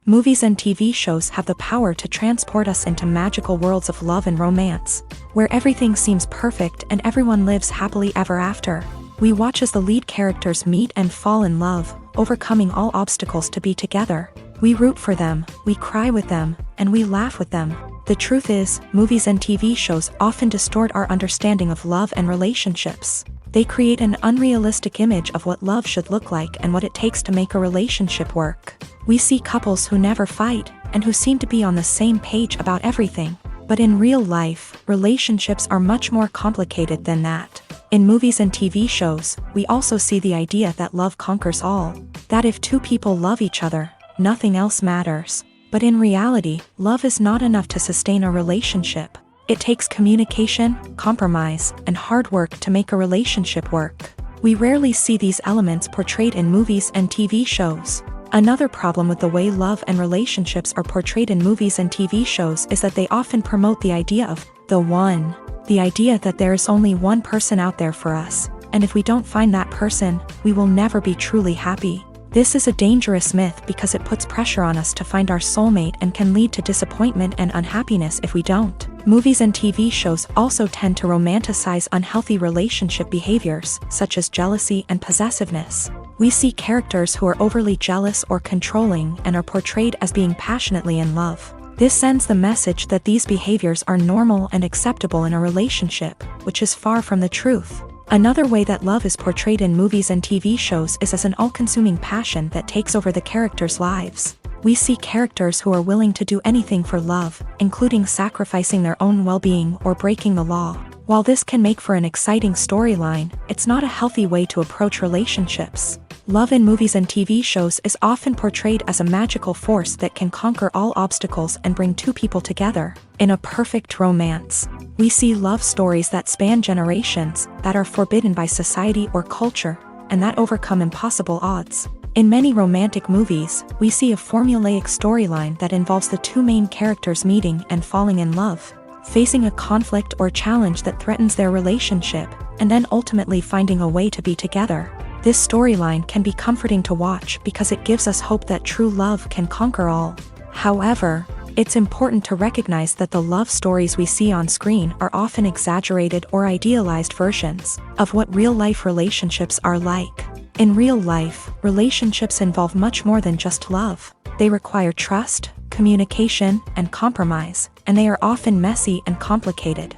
Movies and TV shows have the power to transport us into magical worlds of love and romance, where everything seems perfect and everyone lives happily ever after. We watch as the lead characters meet and fall in love, overcoming all obstacles to be together. We root for them, we cry with them, and we laugh with them. The truth is, movies and TV shows often distort our understanding of love and relationships. They create an unrealistic image of what love should look like and what it takes to make a relationship work. We see couples who never fight, and who seem to be on the same page about everything. But in real life, relationships are much more complicated than that. In movies and TV shows, we also see the idea that love conquers all. That if two people love each other, nothing else matters. But in reality, love is not enough to sustain a relationship. It takes communication, compromise, and hard work to make a relationship work. We rarely see these elements portrayed in movies and TV shows. Another problem with the way love and relationships are portrayed in movies and TV shows is that they often promote the idea of the one. The idea that there is only one person out there for us, and if we don't find that person, we will never be truly happy. This is a dangerous myth because it puts pressure on us to find our soulmate and can lead to disappointment and unhappiness if we don't. Movies and TV shows also tend to romanticize unhealthy relationship behaviors, such as jealousy and possessiveness. We see characters who are overly jealous or controlling and are portrayed as being passionately in love. This sends the message that these behaviors are normal and acceptable in a relationship, which is far from the truth. Another way that love is portrayed in movies and TV shows is as an all-consuming passion that takes over the characters' lives. We see characters who are willing to do anything for love, including sacrificing their own well-being or breaking the law. While this can make for an exciting storyline, it's not a healthy way to approach relationships. Love in movies and TV shows is often portrayed as a magical force that can conquer all obstacles and bring two people together in a perfect romance. We see love stories that span generations, that are forbidden by society or culture, and that overcome impossible odds. In many romantic movies, we see a formulaic storyline that involves the two main characters meeting and falling in love, facing a conflict or challenge that threatens their relationship, and then ultimately finding a way to be together. This storyline can be comforting to watch because it gives us hope that true love can conquer all. However, it's important to recognize that the love stories we see on screen are often exaggerated or idealized versions of what real-life relationships are like. In real life, relationships involve much more than just love. They require trust, communication, and compromise, and they are often messy and complicated.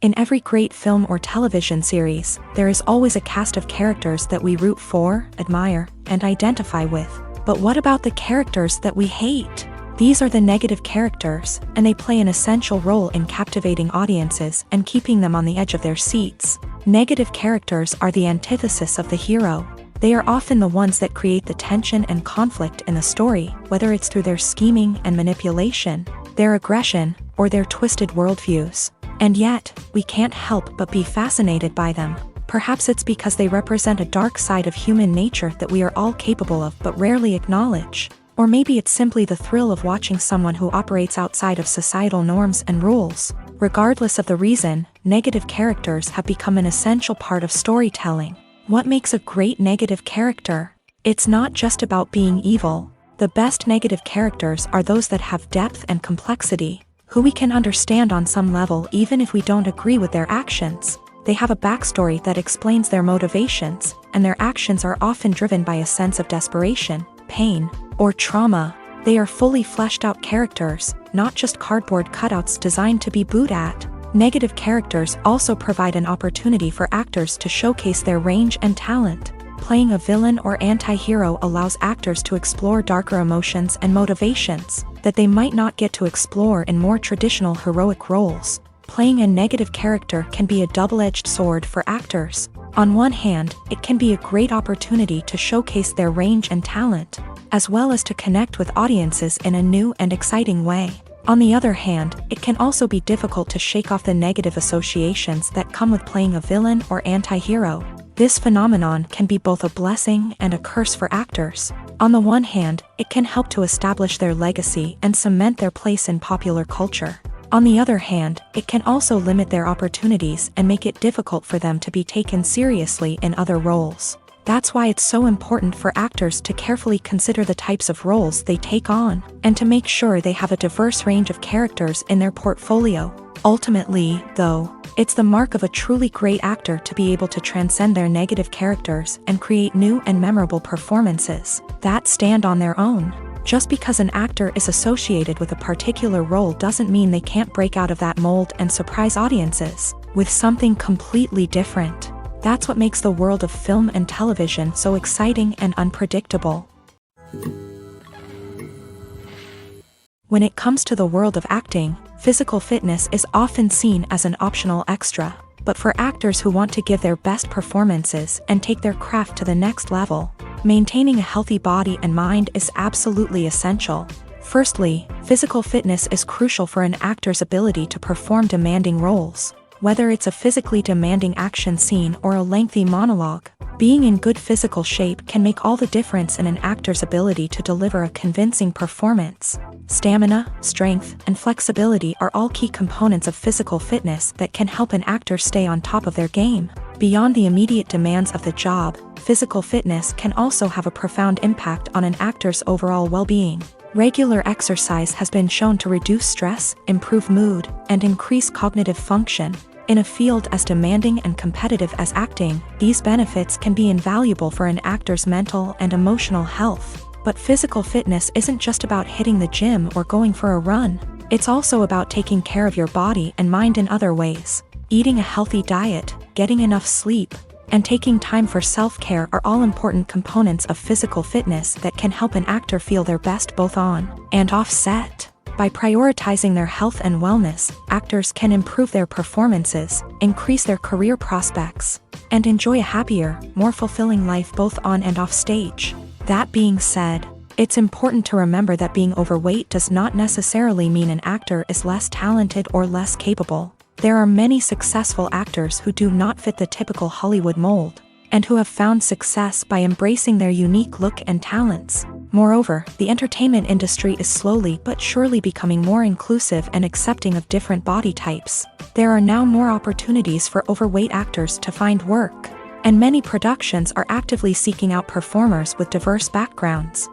In every great film or television series, there is always a cast of characters that we root for, admire, and identify with. But what about the characters that we hate? These are the negative characters, and they play an essential role in captivating audiences and keeping them on the edge of their seats. Negative characters are the antithesis of the hero. They are often the ones that create the tension and conflict in the story, whether it's through their scheming and manipulation, their aggression, or their twisted worldviews. And yet, we can't help but be fascinated by them. Perhaps it's because they represent a dark side of human nature that we are all capable of but rarely acknowledge. Or maybe it's simply the thrill of watching someone who operates outside of societal norms and rules. Regardless of the reason, negative characters have become an essential part of storytelling. What makes a great negative character? It's not just about being evil. The best negative characters are those that have depth and complexity, who we can understand on some level even if we don't agree with their actions. They have a backstory that explains their motivations, and their actions are often driven by a sense of desperation, pain, or trauma. They are fully fleshed out characters, not just cardboard cutouts designed to be booed at. Negative characters also provide an opportunity for actors to showcase their range and talent. Playing a villain or anti-hero allows actors to explore darker emotions and motivations that they might not get to explore in more traditional heroic roles. Playing a negative character can be a double-edged sword for actors. On one hand, it can be a great opportunity to showcase their range and talent, as well as to connect with audiences in a new and exciting way. On the other hand, it can also be difficult to shake off the negative associations that come with playing a villain or anti-hero. This phenomenon can be both a blessing and a curse for actors. On the one hand, it can help to establish their legacy and cement their place in popular culture. On the other hand, it can also limit their opportunities and make it difficult for them to be taken seriously in other roles. That's why it's so important for actors to carefully consider the types of roles they take on, and to make sure they have a diverse range of characters in their portfolio. Ultimately, though, it's the mark of a truly great actor to be able to transcend their negative characters and create new and memorable performances that stand on their own. Just because an actor is associated with a particular role doesn't mean they can't break out of that mold and surprise audiences with something completely different. That's what makes the world of film and television so exciting and unpredictable. When it comes to the world of acting, physical fitness is often seen as an optional extra. But for actors who want to give their best performances and take their craft to the next level, maintaining a healthy body and mind is absolutely essential. Firstly, physical fitness is crucial for an actor's ability to perform demanding roles. Whether it's a physically demanding action scene or a lengthy monologue, being in good physical shape can make all the difference in an actor's ability to deliver a convincing performance. Stamina, strength, and flexibility are all key components of physical fitness that can help an actor stay on top of their game. Beyond the immediate demands of the job, physical fitness can also have a profound impact on an actor's overall well-being. Regular exercise has been shown to reduce stress, improve mood, and increase cognitive function. In a field as demanding and competitive as acting, these benefits can be invaluable for an actor's mental and emotional health. But physical fitness isn't just about hitting the gym or going for a run. It's also about taking care of your body and mind in other ways. Eating a healthy diet, getting enough sleep, and taking time for self-care are all important components of physical fitness that can help an actor feel their best both on and off set. By prioritizing their health and wellness, actors can improve their performances, increase their career prospects, and enjoy a happier, more fulfilling life both on and off stage. That being said, it's important to remember that being overweight does not necessarily mean an actor is less talented or less capable. There are many successful actors who do not fit the typical Hollywood mold, and who have found success by embracing their unique look and talents. Moreover, the entertainment industry is slowly but surely becoming more inclusive and accepting of different body types. There are now more opportunities for overweight actors to find work, and many productions are actively seeking out performers with diverse backgrounds.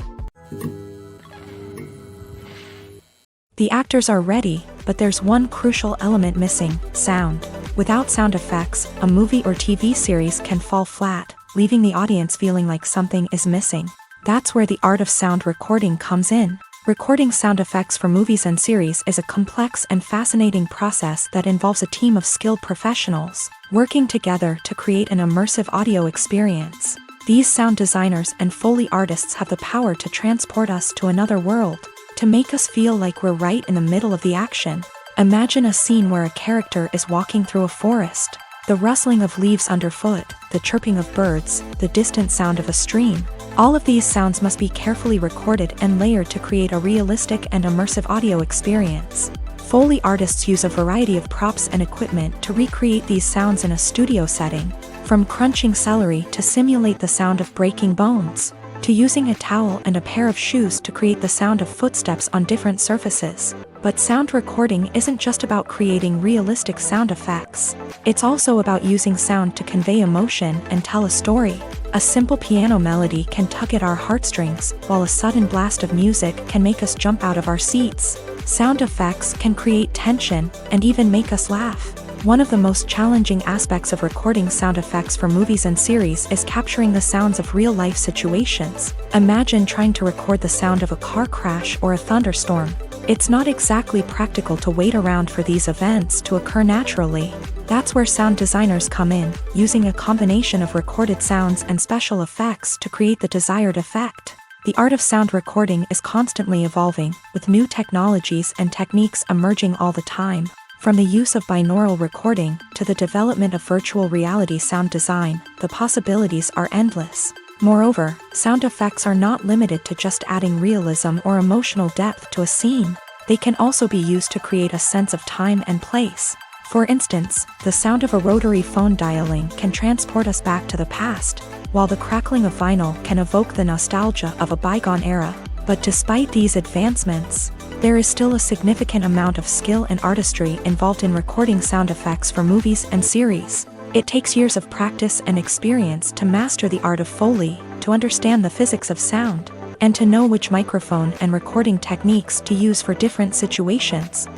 The actors are ready, but there's one crucial element missing: sound. Without sound effects, a movie or TV series can fall flat, leaving the audience feeling like something is missing. That's where the art of sound recording comes in. Recording sound effects for movies and series is a complex and fascinating process that involves a team of skilled professionals working together to create an immersive audio experience. These sound designers and Foley artists have the power to transport us to another world, to make us feel like we're right in the middle of the action. Imagine a scene where a character is walking through a forest. The rustling of leaves underfoot, the chirping of birds, the distant sound of a stream. All of these sounds must be carefully recorded and layered to create a realistic and immersive audio experience. Foley artists use a variety of props and equipment to recreate these sounds in a studio setting, from crunching celery to simulate the sound of breaking bones, to using a towel and a pair of shoes to create the sound of footsteps on different surfaces. But sound recording isn't just about creating realistic sound effects. It's also about using sound to convey emotion and tell a story. A simple piano melody can tug at our heartstrings, while a sudden blast of music can make us jump out of our seats. Sound effects can create tension and even make us laugh. One of the most challenging aspects of recording sound effects for movies and series is capturing the sounds of real-life situations. Imagine trying to record the sound of a car crash or a thunderstorm. It's not exactly practical to wait around for these events to occur naturally. That's where sound designers come in, using a combination of recorded sounds and special effects to create the desired effect. The art of sound recording is constantly evolving, with new technologies and techniques emerging all the time. From the use of binaural recording to the development of virtual reality sound design, the possibilities are endless. Moreover, sound effects are not limited to just adding realism or emotional depth to a scene. They can also be used to create a sense of time and place. For instance, the sound of a rotary phone dialing can transport us back to the past, while the crackling of vinyl can evoke the nostalgia of a bygone era. But despite these advancements, there is still a significant amount of skill and artistry involved in recording sound effects for movies and series. It takes years of practice and experience to master the art of Foley, to understand the physics of sound, and to know which microphone and recording techniques to use for different situations.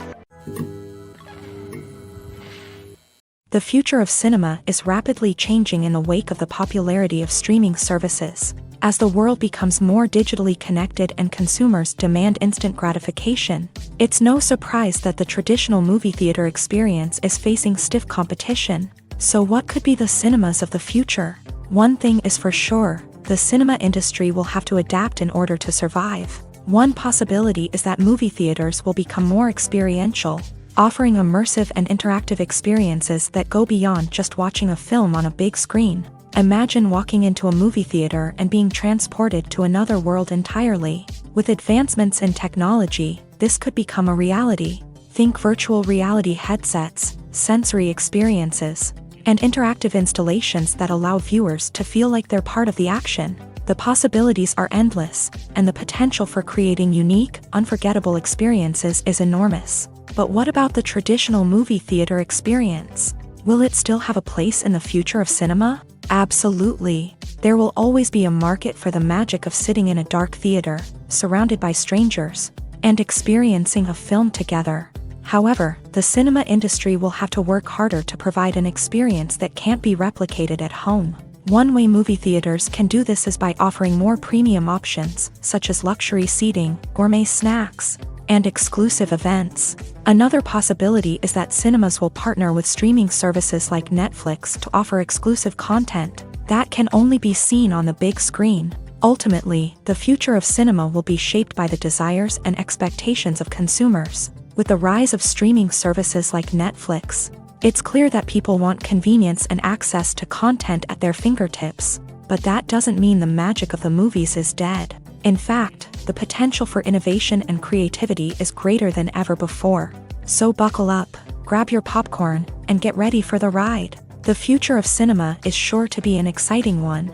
The future of cinema is rapidly changing in the wake of the popularity of streaming services. As the world becomes more digitally connected and consumers demand instant gratification, it's no surprise that the traditional movie theater experience is facing stiff competition. So what could be the cinemas of the future? One thing is for sure, the cinema industry will have to adapt in order to survive. One possibility is that movie theaters will become more experiential, offering immersive and interactive experiences that go beyond just watching a film on a big screen. Imagine walking into a movie theater and being transported to another world entirely. With advancements in technology, this could become a reality. Think virtual reality headsets, sensory experiences, and interactive installations that allow viewers to feel like they're part of the action. The possibilities are endless, and the potential for creating unique, unforgettable experiences is enormous. But what about the traditional movie theater experience? Will it still have a place in the future of cinema? Absolutely. There will always be a market for the magic of sitting in a dark theater, surrounded by strangers, and experiencing a film together. However, the cinema industry will have to work harder to provide an experience that can't be replicated at home. One way movie theaters can do this is by offering more premium options, such as luxury seating, gourmet snacks, and exclusive events. Another possibility is that cinemas will partner with streaming services like Netflix to offer exclusive content that can only be seen on the big screen. Ultimately, the future of cinema will be shaped by the desires and expectations of consumers. With the rise of streaming services like Netflix, it's clear that people want convenience and access to content at their fingertips. But that doesn't mean the magic of the movies is dead. In fact, the potential for innovation and creativity is greater than ever before. So buckle up, grab your popcorn, and get ready for the ride. The future of cinema is sure to be an exciting one.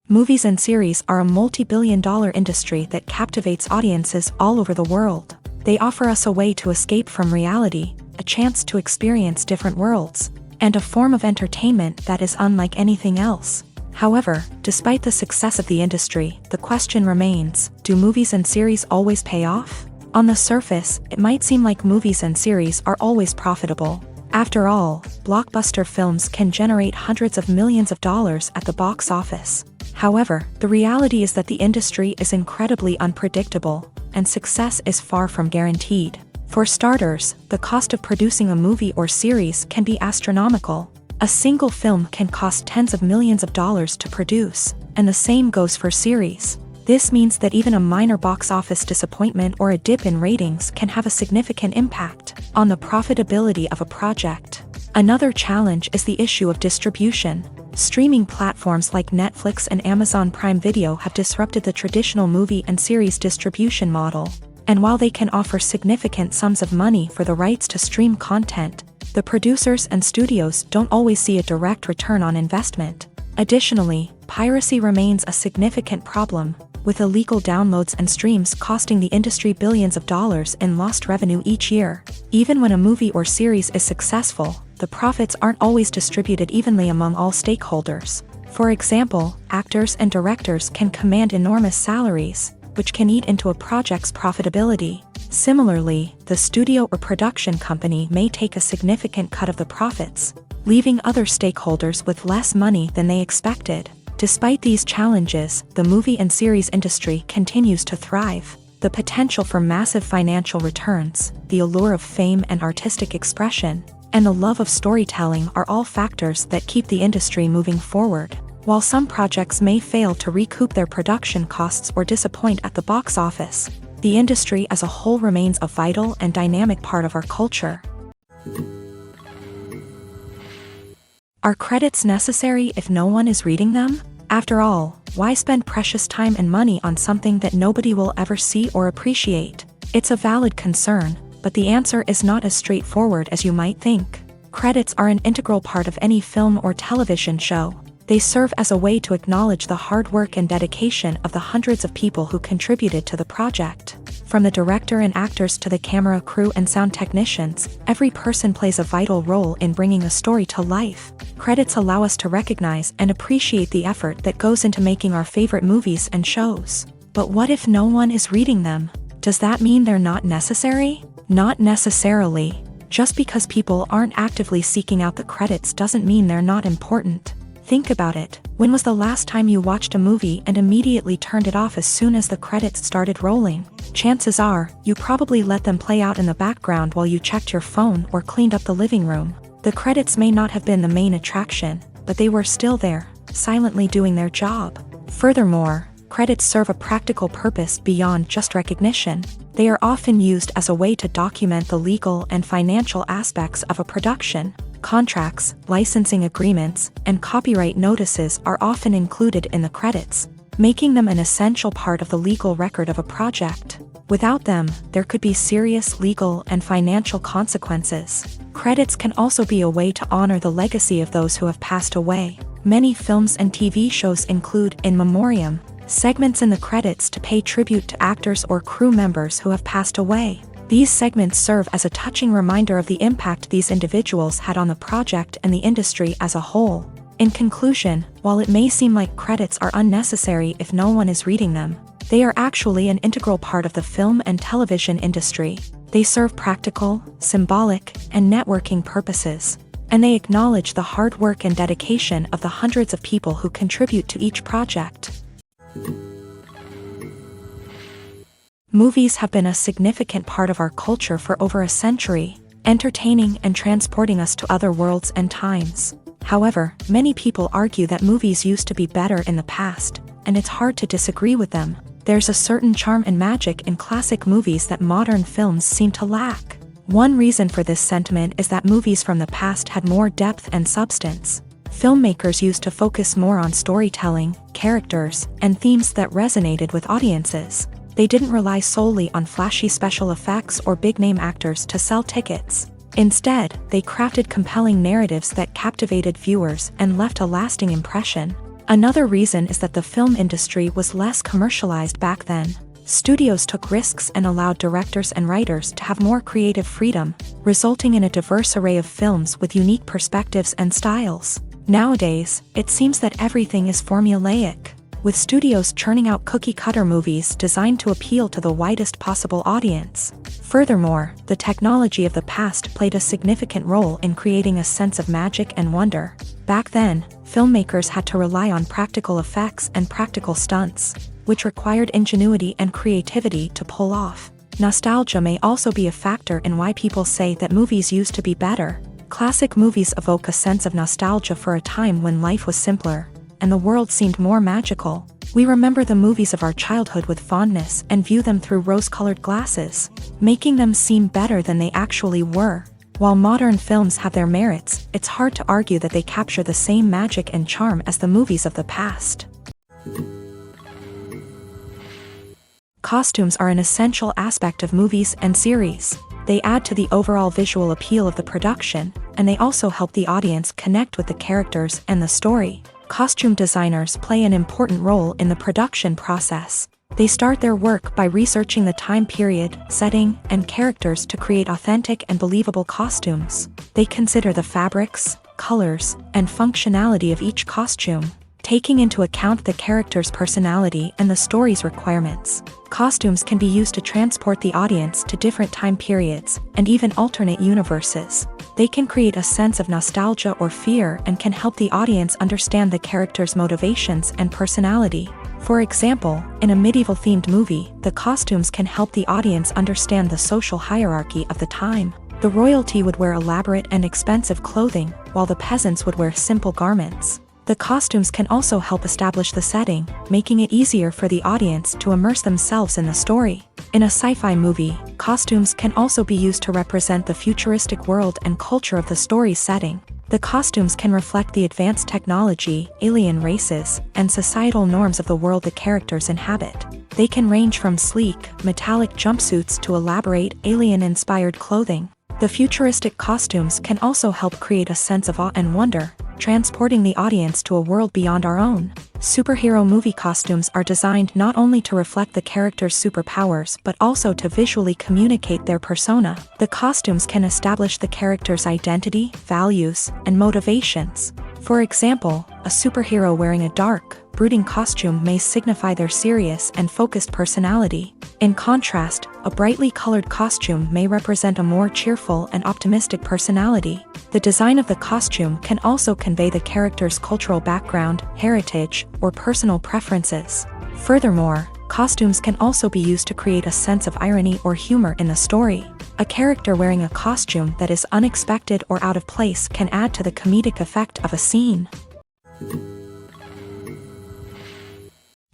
Movies and series are a multi-billion-dollar industry that captivates audiences all over the world. They offer us a way to escape from reality, a chance to experience different worlds, and a form of entertainment that is unlike anything else. However, despite the success of the industry, the question remains, do movies and series always pay off? On the surface, it might seem like movies and series are always profitable. After all, blockbuster films can generate hundreds of millions of dollars at the box office. However, the reality is that the industry is incredibly unpredictable, and success is far from guaranteed. For starters, the cost of producing a movie or series can be astronomical. A single film can cost tens of millions of dollars to produce, and the same goes for series. This means that even a minor box office disappointment or a dip in ratings can have a significant impact on the profitability of a project. Another challenge is the issue of distribution. Streaming platforms like Netflix and Amazon Prime Video have disrupted the traditional movie and series distribution model. And while they can offer significant sums of money for the rights to stream content, the producers and studios don't always see a direct return on investment. Additionally, piracy remains a significant problem, with illegal downloads and streams costing the industry billions of dollars in lost revenue each year. Even when a movie or series is successful, the profits aren't always distributed evenly among all stakeholders. For example, actors and directors can command enormous salaries, which can eat into a project's profitability. Similarly, the studio or production company may take a significant cut of the profits, leaving other stakeholders with less money than they expected. Despite these challenges, the movie and series industry continues to thrive. The potential for massive financial returns, the allure of fame and artistic expression, and the love of storytelling are all factors that keep the industry moving forward. While some projects may fail to recoup their production costs or disappoint at the box office, the industry as a whole remains a vital and dynamic part of our culture. Are credits necessary if no one is reading them? After all, why spend precious time and money on something that nobody will ever see or appreciate? It's a valid concern, but the answer is not as straightforward as you might think. Credits are an integral part of any film or television show. They serve as a way to acknowledge the hard work and dedication of the hundreds of people who contributed to the project. From the director and actors to the camera crew and sound technicians, every person plays a vital role in bringing a story to life. Credits allow us to recognize and appreciate the effort that goes into making our favorite movies and shows. But what if no one is reading them? Does that mean they're not necessary? Not necessarily. Just because people aren't actively seeking out the credits doesn't mean they're not important. Think about it. When was the last time you watched a movie and immediately turned it off as soon as the credits started rolling? Chances are, you probably let them play out in the background while you checked your phone or cleaned up the living room. The credits may not have been the main attraction, but they were still there, silently doing their job. Furthermore, credits serve a practical purpose beyond just recognition. They are often used as a way to document the legal and financial aspects of a production. Contracts, licensing agreements, and copyright notices are often included in the credits, making them an essential part of the legal record of a project. Without them, there could be serious legal and financial consequences. Credits can also be a way to honor the legacy of those who have passed away. Many films and TV shows include in memoriam segments in the credits to pay tribute to actors or crew members who have passed away. These segments serve as a touching reminder of the impact these individuals had on the project and the industry as a whole. In conclusion, while it may seem like credits are unnecessary if no one is reading them, they are actually an integral part of the film and television industry. They serve practical, symbolic, and networking purposes, and they acknowledge the hard work and dedication of the hundreds of people who contribute to each project. Movies have been a significant part of our culture for over a century, entertaining and transporting us to other worlds and times. However, many people argue that movies used to be better in the past, and it's hard to disagree with them. There's a certain charm and magic in classic movies that modern films seem to lack. One reason for this sentiment is that movies from the past had more depth and substance. Filmmakers used to focus more on storytelling, characters, and themes that resonated with audiences. They didn't rely solely on flashy special effects or big-name actors to sell tickets. Instead, they crafted compelling narratives that captivated viewers and left a lasting impression. Another reason is that the film industry was less commercialized back then. Studios took risks and allowed directors and writers to have more creative freedom, resulting in a diverse array of films with unique perspectives and styles. Nowadays, it seems that everything is formulaic, with studios churning out cookie-cutter movies designed to appeal to the widest possible audience. Furthermore, the technology of the past played a significant role in creating a sense of magic and wonder. Back then, filmmakers had to rely on practical effects and practical stunts, which required ingenuity and creativity to pull off. Nostalgia may also be a factor in why people say that movies used to be better. Classic movies evoke a sense of nostalgia for a time when life was simpler, and the world seemed more magical. We remember the movies of our childhood with fondness and view them through rose-colored glasses, making them seem better than they actually were. While modern films have their merits, it's hard to argue that they capture the same magic and charm as the movies of the past. Costumes are an essential aspect of movies and series. They add to the overall visual appeal of the production, and they also help the audience connect with the characters and the story. Costume designers play an important role in the production process. They start their work by researching the time period, setting, and characters to create authentic and believable costumes. They consider the fabrics, colors, and functionality of each costume, taking into account the character's personality and the story's requirements. Costumes can be used to transport the audience to different time periods and even alternate universes. They can create a sense of nostalgia or fear and can help the audience understand the character's motivations and personality. For example, in a medieval-themed movie, the costumes can help the audience understand the social hierarchy of the time. The royalty would wear elaborate and expensive clothing, while the peasants would wear simple garments. The costumes can also help establish the setting, making it easier for the audience to immerse themselves in the story. In a sci-fi movie, costumes can also be used to represent the futuristic world and culture of the story's setting. The costumes can reflect the advanced technology, alien races, and societal norms of the world the characters inhabit. They can range from sleek, metallic jumpsuits to elaborate, alien-inspired clothing. The futuristic costumes can also help create a sense of awe and wonder, transporting the audience to a world beyond our own. Superhero movie costumes are designed not only to reflect the character's superpowers but also to visually communicate their persona. The costumes can establish the character's identity, values, and motivations. For example, a superhero wearing a dark, brooding costume may signify their serious and focused personality. In contrast, a brightly colored costume may represent a more cheerful and optimistic personality. The design of the costume can also convey the character's cultural background, heritage, or personal preferences. Furthermore, costumes can also be used to create a sense of irony or humor in the story. A character wearing a costume that is unexpected or out of place can add to the comedic effect of a scene.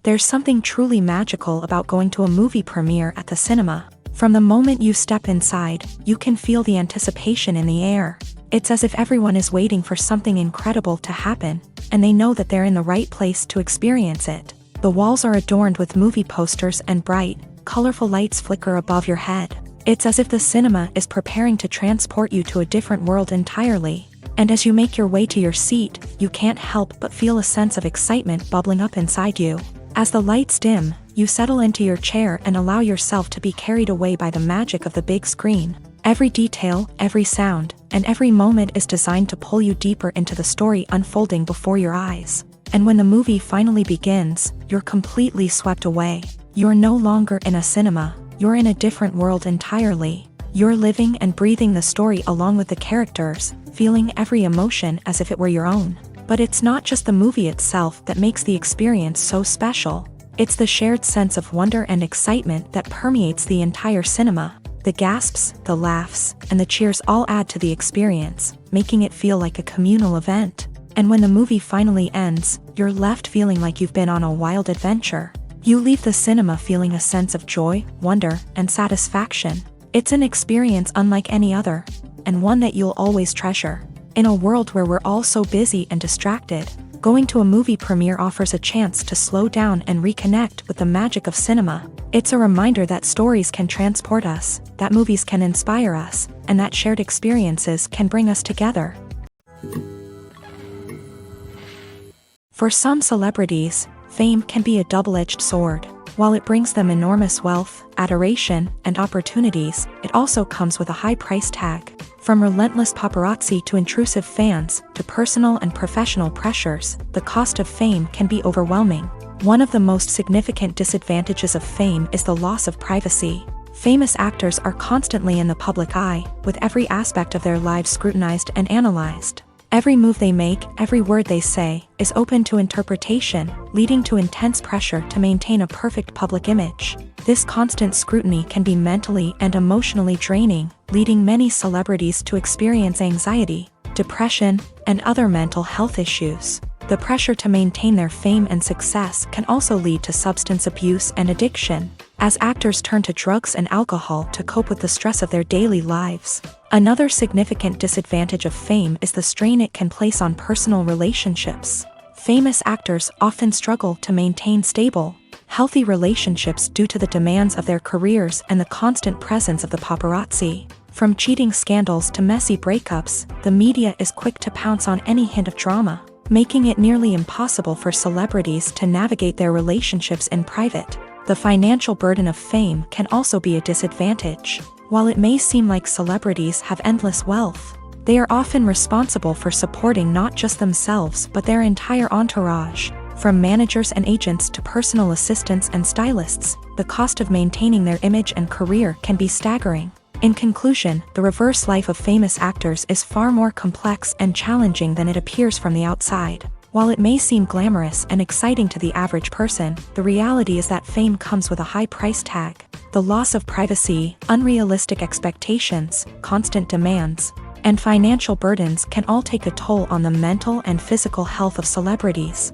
There's something truly magical about going to a movie premiere at the cinema. From the moment you step inside, you can feel the anticipation in the air. It's as if everyone is waiting for something incredible to happen, and they know that they're in the right place to experience it. The walls are adorned with movie posters and bright, colorful lights flicker above your head. It's as if the cinema is preparing to transport you to a different world entirely. And as you make your way to your seat, you can't help but feel a sense of excitement bubbling up inside you. As the lights dim, you settle into your chair and allow yourself to be carried away by the magic of the big screen. Every detail, every sound, and every moment is designed to pull you deeper into the story unfolding before your eyes. And when the movie finally begins, you're completely swept away. You're no longer in a cinema, you're in a different world entirely. You're living and breathing the story along with the characters, feeling every emotion as if it were your own. But it's not just the movie itself that makes the experience so special. It's the shared sense of wonder and excitement that permeates the entire cinema. The gasps, the laughs, and the cheers all add to the experience, making it feel like a communal event. And when the movie finally ends, you're left feeling like you've been on a wild adventure. You leave the cinema feeling a sense of joy, wonder, and satisfaction. It's an experience unlike any other, and one that you'll always treasure. In a world where we're all so busy and distracted, going to a movie premiere offers a chance to slow down and reconnect with the magic of cinema. It's a reminder that stories can transport us, that movies can inspire us, and that shared experiences can bring us together. For some celebrities, fame can be a double-edged sword. While it brings them enormous wealth, adoration, and opportunities, it also comes with a high price tag. From relentless paparazzi to intrusive fans, to personal and professional pressures, the cost of fame can be overwhelming. One of the most significant disadvantages of fame is the loss of privacy. Famous actors are constantly in the public eye, with every aspect of their lives scrutinized and analyzed. Every move they make, every word they say, is open to interpretation, leading to intense pressure to maintain a perfect public image. This constant scrutiny can be mentally and emotionally draining, leading many celebrities to experience anxiety, depression, and other mental health issues. The pressure to maintain their fame and success can also lead to substance abuse and addiction, as actors turn to drugs and alcohol to cope with the stress of their daily lives. Another significant disadvantage of fame is the strain it can place on personal relationships. Famous actors often struggle to maintain stable, healthy relationships due to the demands of their careers and the constant presence of the paparazzi. From cheating scandals to messy breakups, the media is quick to pounce on any hint of drama, making it nearly impossible for celebrities to navigate their relationships in private. The financial burden of fame can also be a disadvantage. While it may seem like celebrities have endless wealth, they are often responsible for supporting not just themselves but their entire entourage. From managers and agents to personal assistants and stylists, the cost of maintaining their image and career can be staggering. In conclusion, the reverse life of famous actors is far more complex and challenging than it appears from the outside. While it may seem glamorous and exciting to the average person, the reality is that fame comes with a high price tag. The loss of privacy, unrealistic expectations, constant demands, and financial burdens can all take a toll on the mental and physical health of celebrities.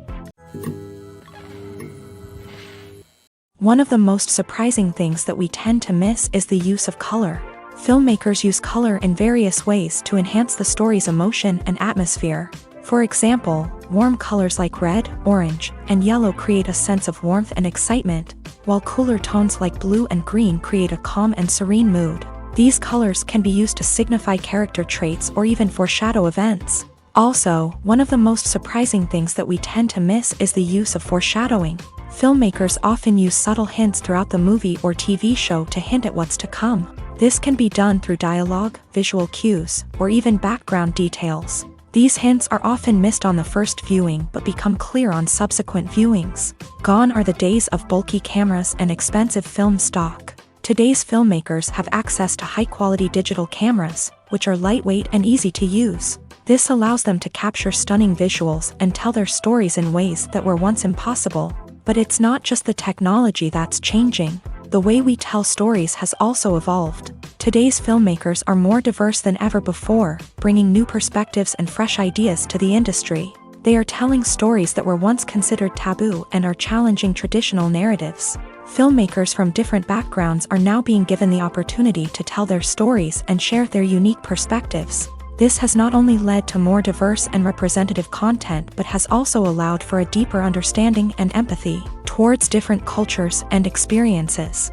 One of the most surprising things that we tend to miss is the use of color. Filmmakers use color in various ways to enhance the story's emotion and atmosphere. For example, warm colors like red, orange, and yellow create a sense of warmth and excitement, while cooler tones like blue and green create a calm and serene mood. These colors can be used to signify character traits or even foreshadow events. Also, one of the most surprising things that we tend to miss is the use of foreshadowing. Filmmakers often use subtle hints throughout the movie or TV show to hint at what's to come. This can be done through dialogue, visual cues, or even background details. These hints are often missed on the first viewing but become clear on subsequent viewings. Gone are the days of bulky cameras and expensive film stock. Today's filmmakers have access to high-quality digital cameras, which are lightweight and easy to use. This allows them to capture stunning visuals and tell their stories in ways that were once impossible. But it's not just the technology that's changing. The way we tell stories has also evolved. Today's filmmakers are more diverse than ever before, bringing new perspectives and fresh ideas to the industry. They are telling stories that were once considered taboo and are challenging traditional narratives. Filmmakers from different backgrounds are now being given the opportunity to tell their stories and share their unique perspectives. This has not only led to more diverse and representative content but has also allowed for a deeper understanding and empathy towards different cultures and experiences.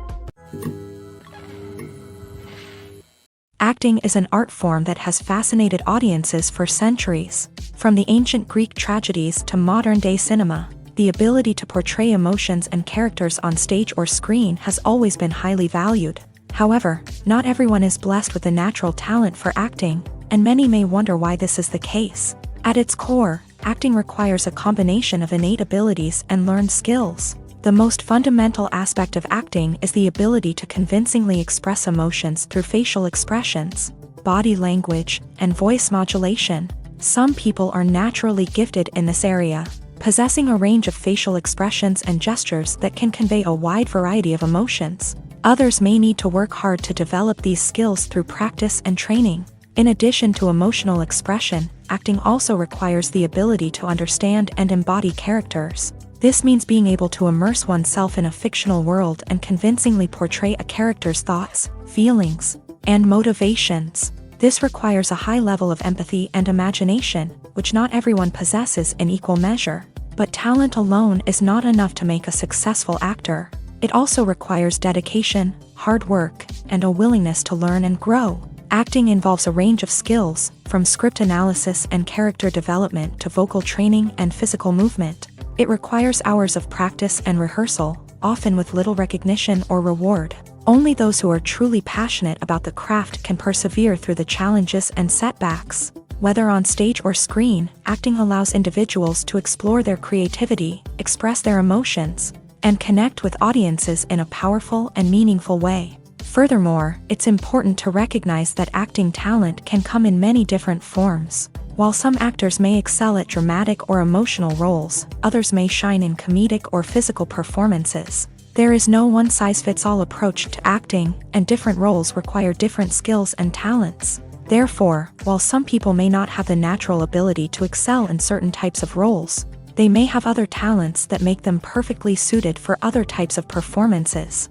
Acting is an art form that has fascinated audiences for centuries. From the ancient Greek tragedies to modern-day cinema, the ability to portray emotions and characters on stage or screen has always been highly valued. However, not everyone is blessed with a natural talent for acting, and many may wonder why this is the case. At its core, acting requires a combination of innate abilities and learned skills. The most fundamental aspect of acting is the ability to convincingly express emotions through facial expressions, body language, and voice modulation. Some people are naturally gifted in this area, possessing a range of facial expressions and gestures that can convey a wide variety of emotions. Others may need to work hard to develop these skills through practice and training. In addition to emotional expression, acting also requires the ability to understand and embody characters. This means being able to immerse oneself in a fictional world and convincingly portray a character's thoughts, feelings, and motivations. This requires a high level of empathy and imagination, which not everyone possesses in equal measure. But talent alone is not enough to make a successful actor. It also requires dedication, hard work, and a willingness to learn and grow. Acting involves a range of skills, from script analysis and character development to vocal training and physical movement. It requires hours of practice and rehearsal, often with little recognition or reward. Only those who are truly passionate about the craft can persevere through the challenges and setbacks. Whether on stage or screen, acting allows individuals to explore their creativity, express their emotions, and connect with audiences in a powerful and meaningful way. Furthermore, it's important to recognize that acting talent can come in many different forms. While some actors may excel at dramatic or emotional roles, others may shine in comedic or physical performances. There is no one-size-fits-all approach to acting, and different roles require different skills and talents. Therefore, while some people may not have the natural ability to excel in certain types of roles, they may have other talents that make them perfectly suited for other types of performances.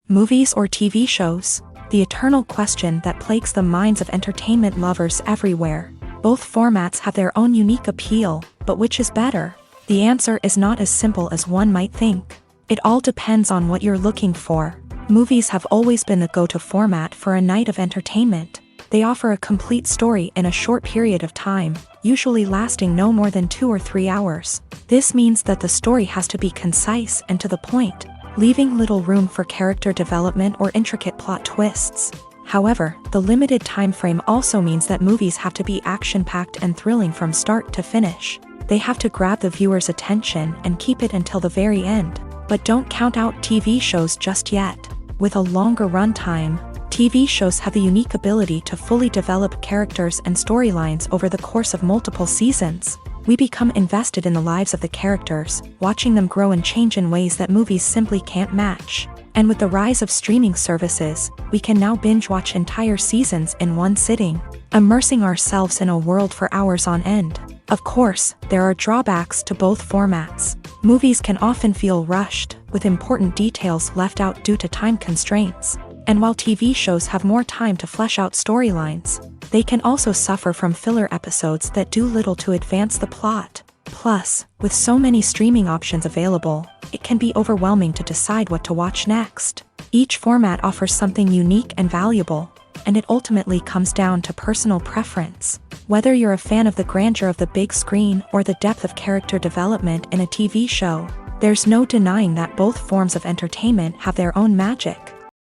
Movies or TV shows? The eternal question that plagues the minds of entertainment lovers everywhere. Both formats have their own unique appeal, but which is better? The answer is not as simple as one might think. It all depends on what you're looking for. Movies have always been the go-to format for a night of entertainment. They offer a complete story in a short period of time, usually lasting no more than 2 or 3 hours. This means that the story has to be concise and to the point, leaving little room for character development or intricate plot twists. However, the limited time frame also means that movies have to be action-packed and thrilling from start to finish. They have to grab the viewer's attention and keep it until the very end. But don't count out TV shows just yet. With a longer runtime, TV shows have the unique ability to fully develop characters and storylines over the course of multiple seasons. We become invested in the lives of the characters, watching them grow and change in ways that movies simply can't match. And with the rise of streaming services, we can now binge-watch entire seasons in one sitting, immersing ourselves in a world for hours on end. Of course, there are drawbacks to both formats. Movies can often feel rushed, with important details left out due to time constraints. And while TV shows have more time to flesh out storylines, they can also suffer from filler episodes that do little to advance the plot. Plus, with so many streaming options available, it can be overwhelming to decide what to watch next. Each format offers something unique and valuable, and it ultimately comes down to personal preference. Whether you're a fan of the grandeur of the big screen or the depth of character development in a TV show, there's no denying that both forms of entertainment have their own magic.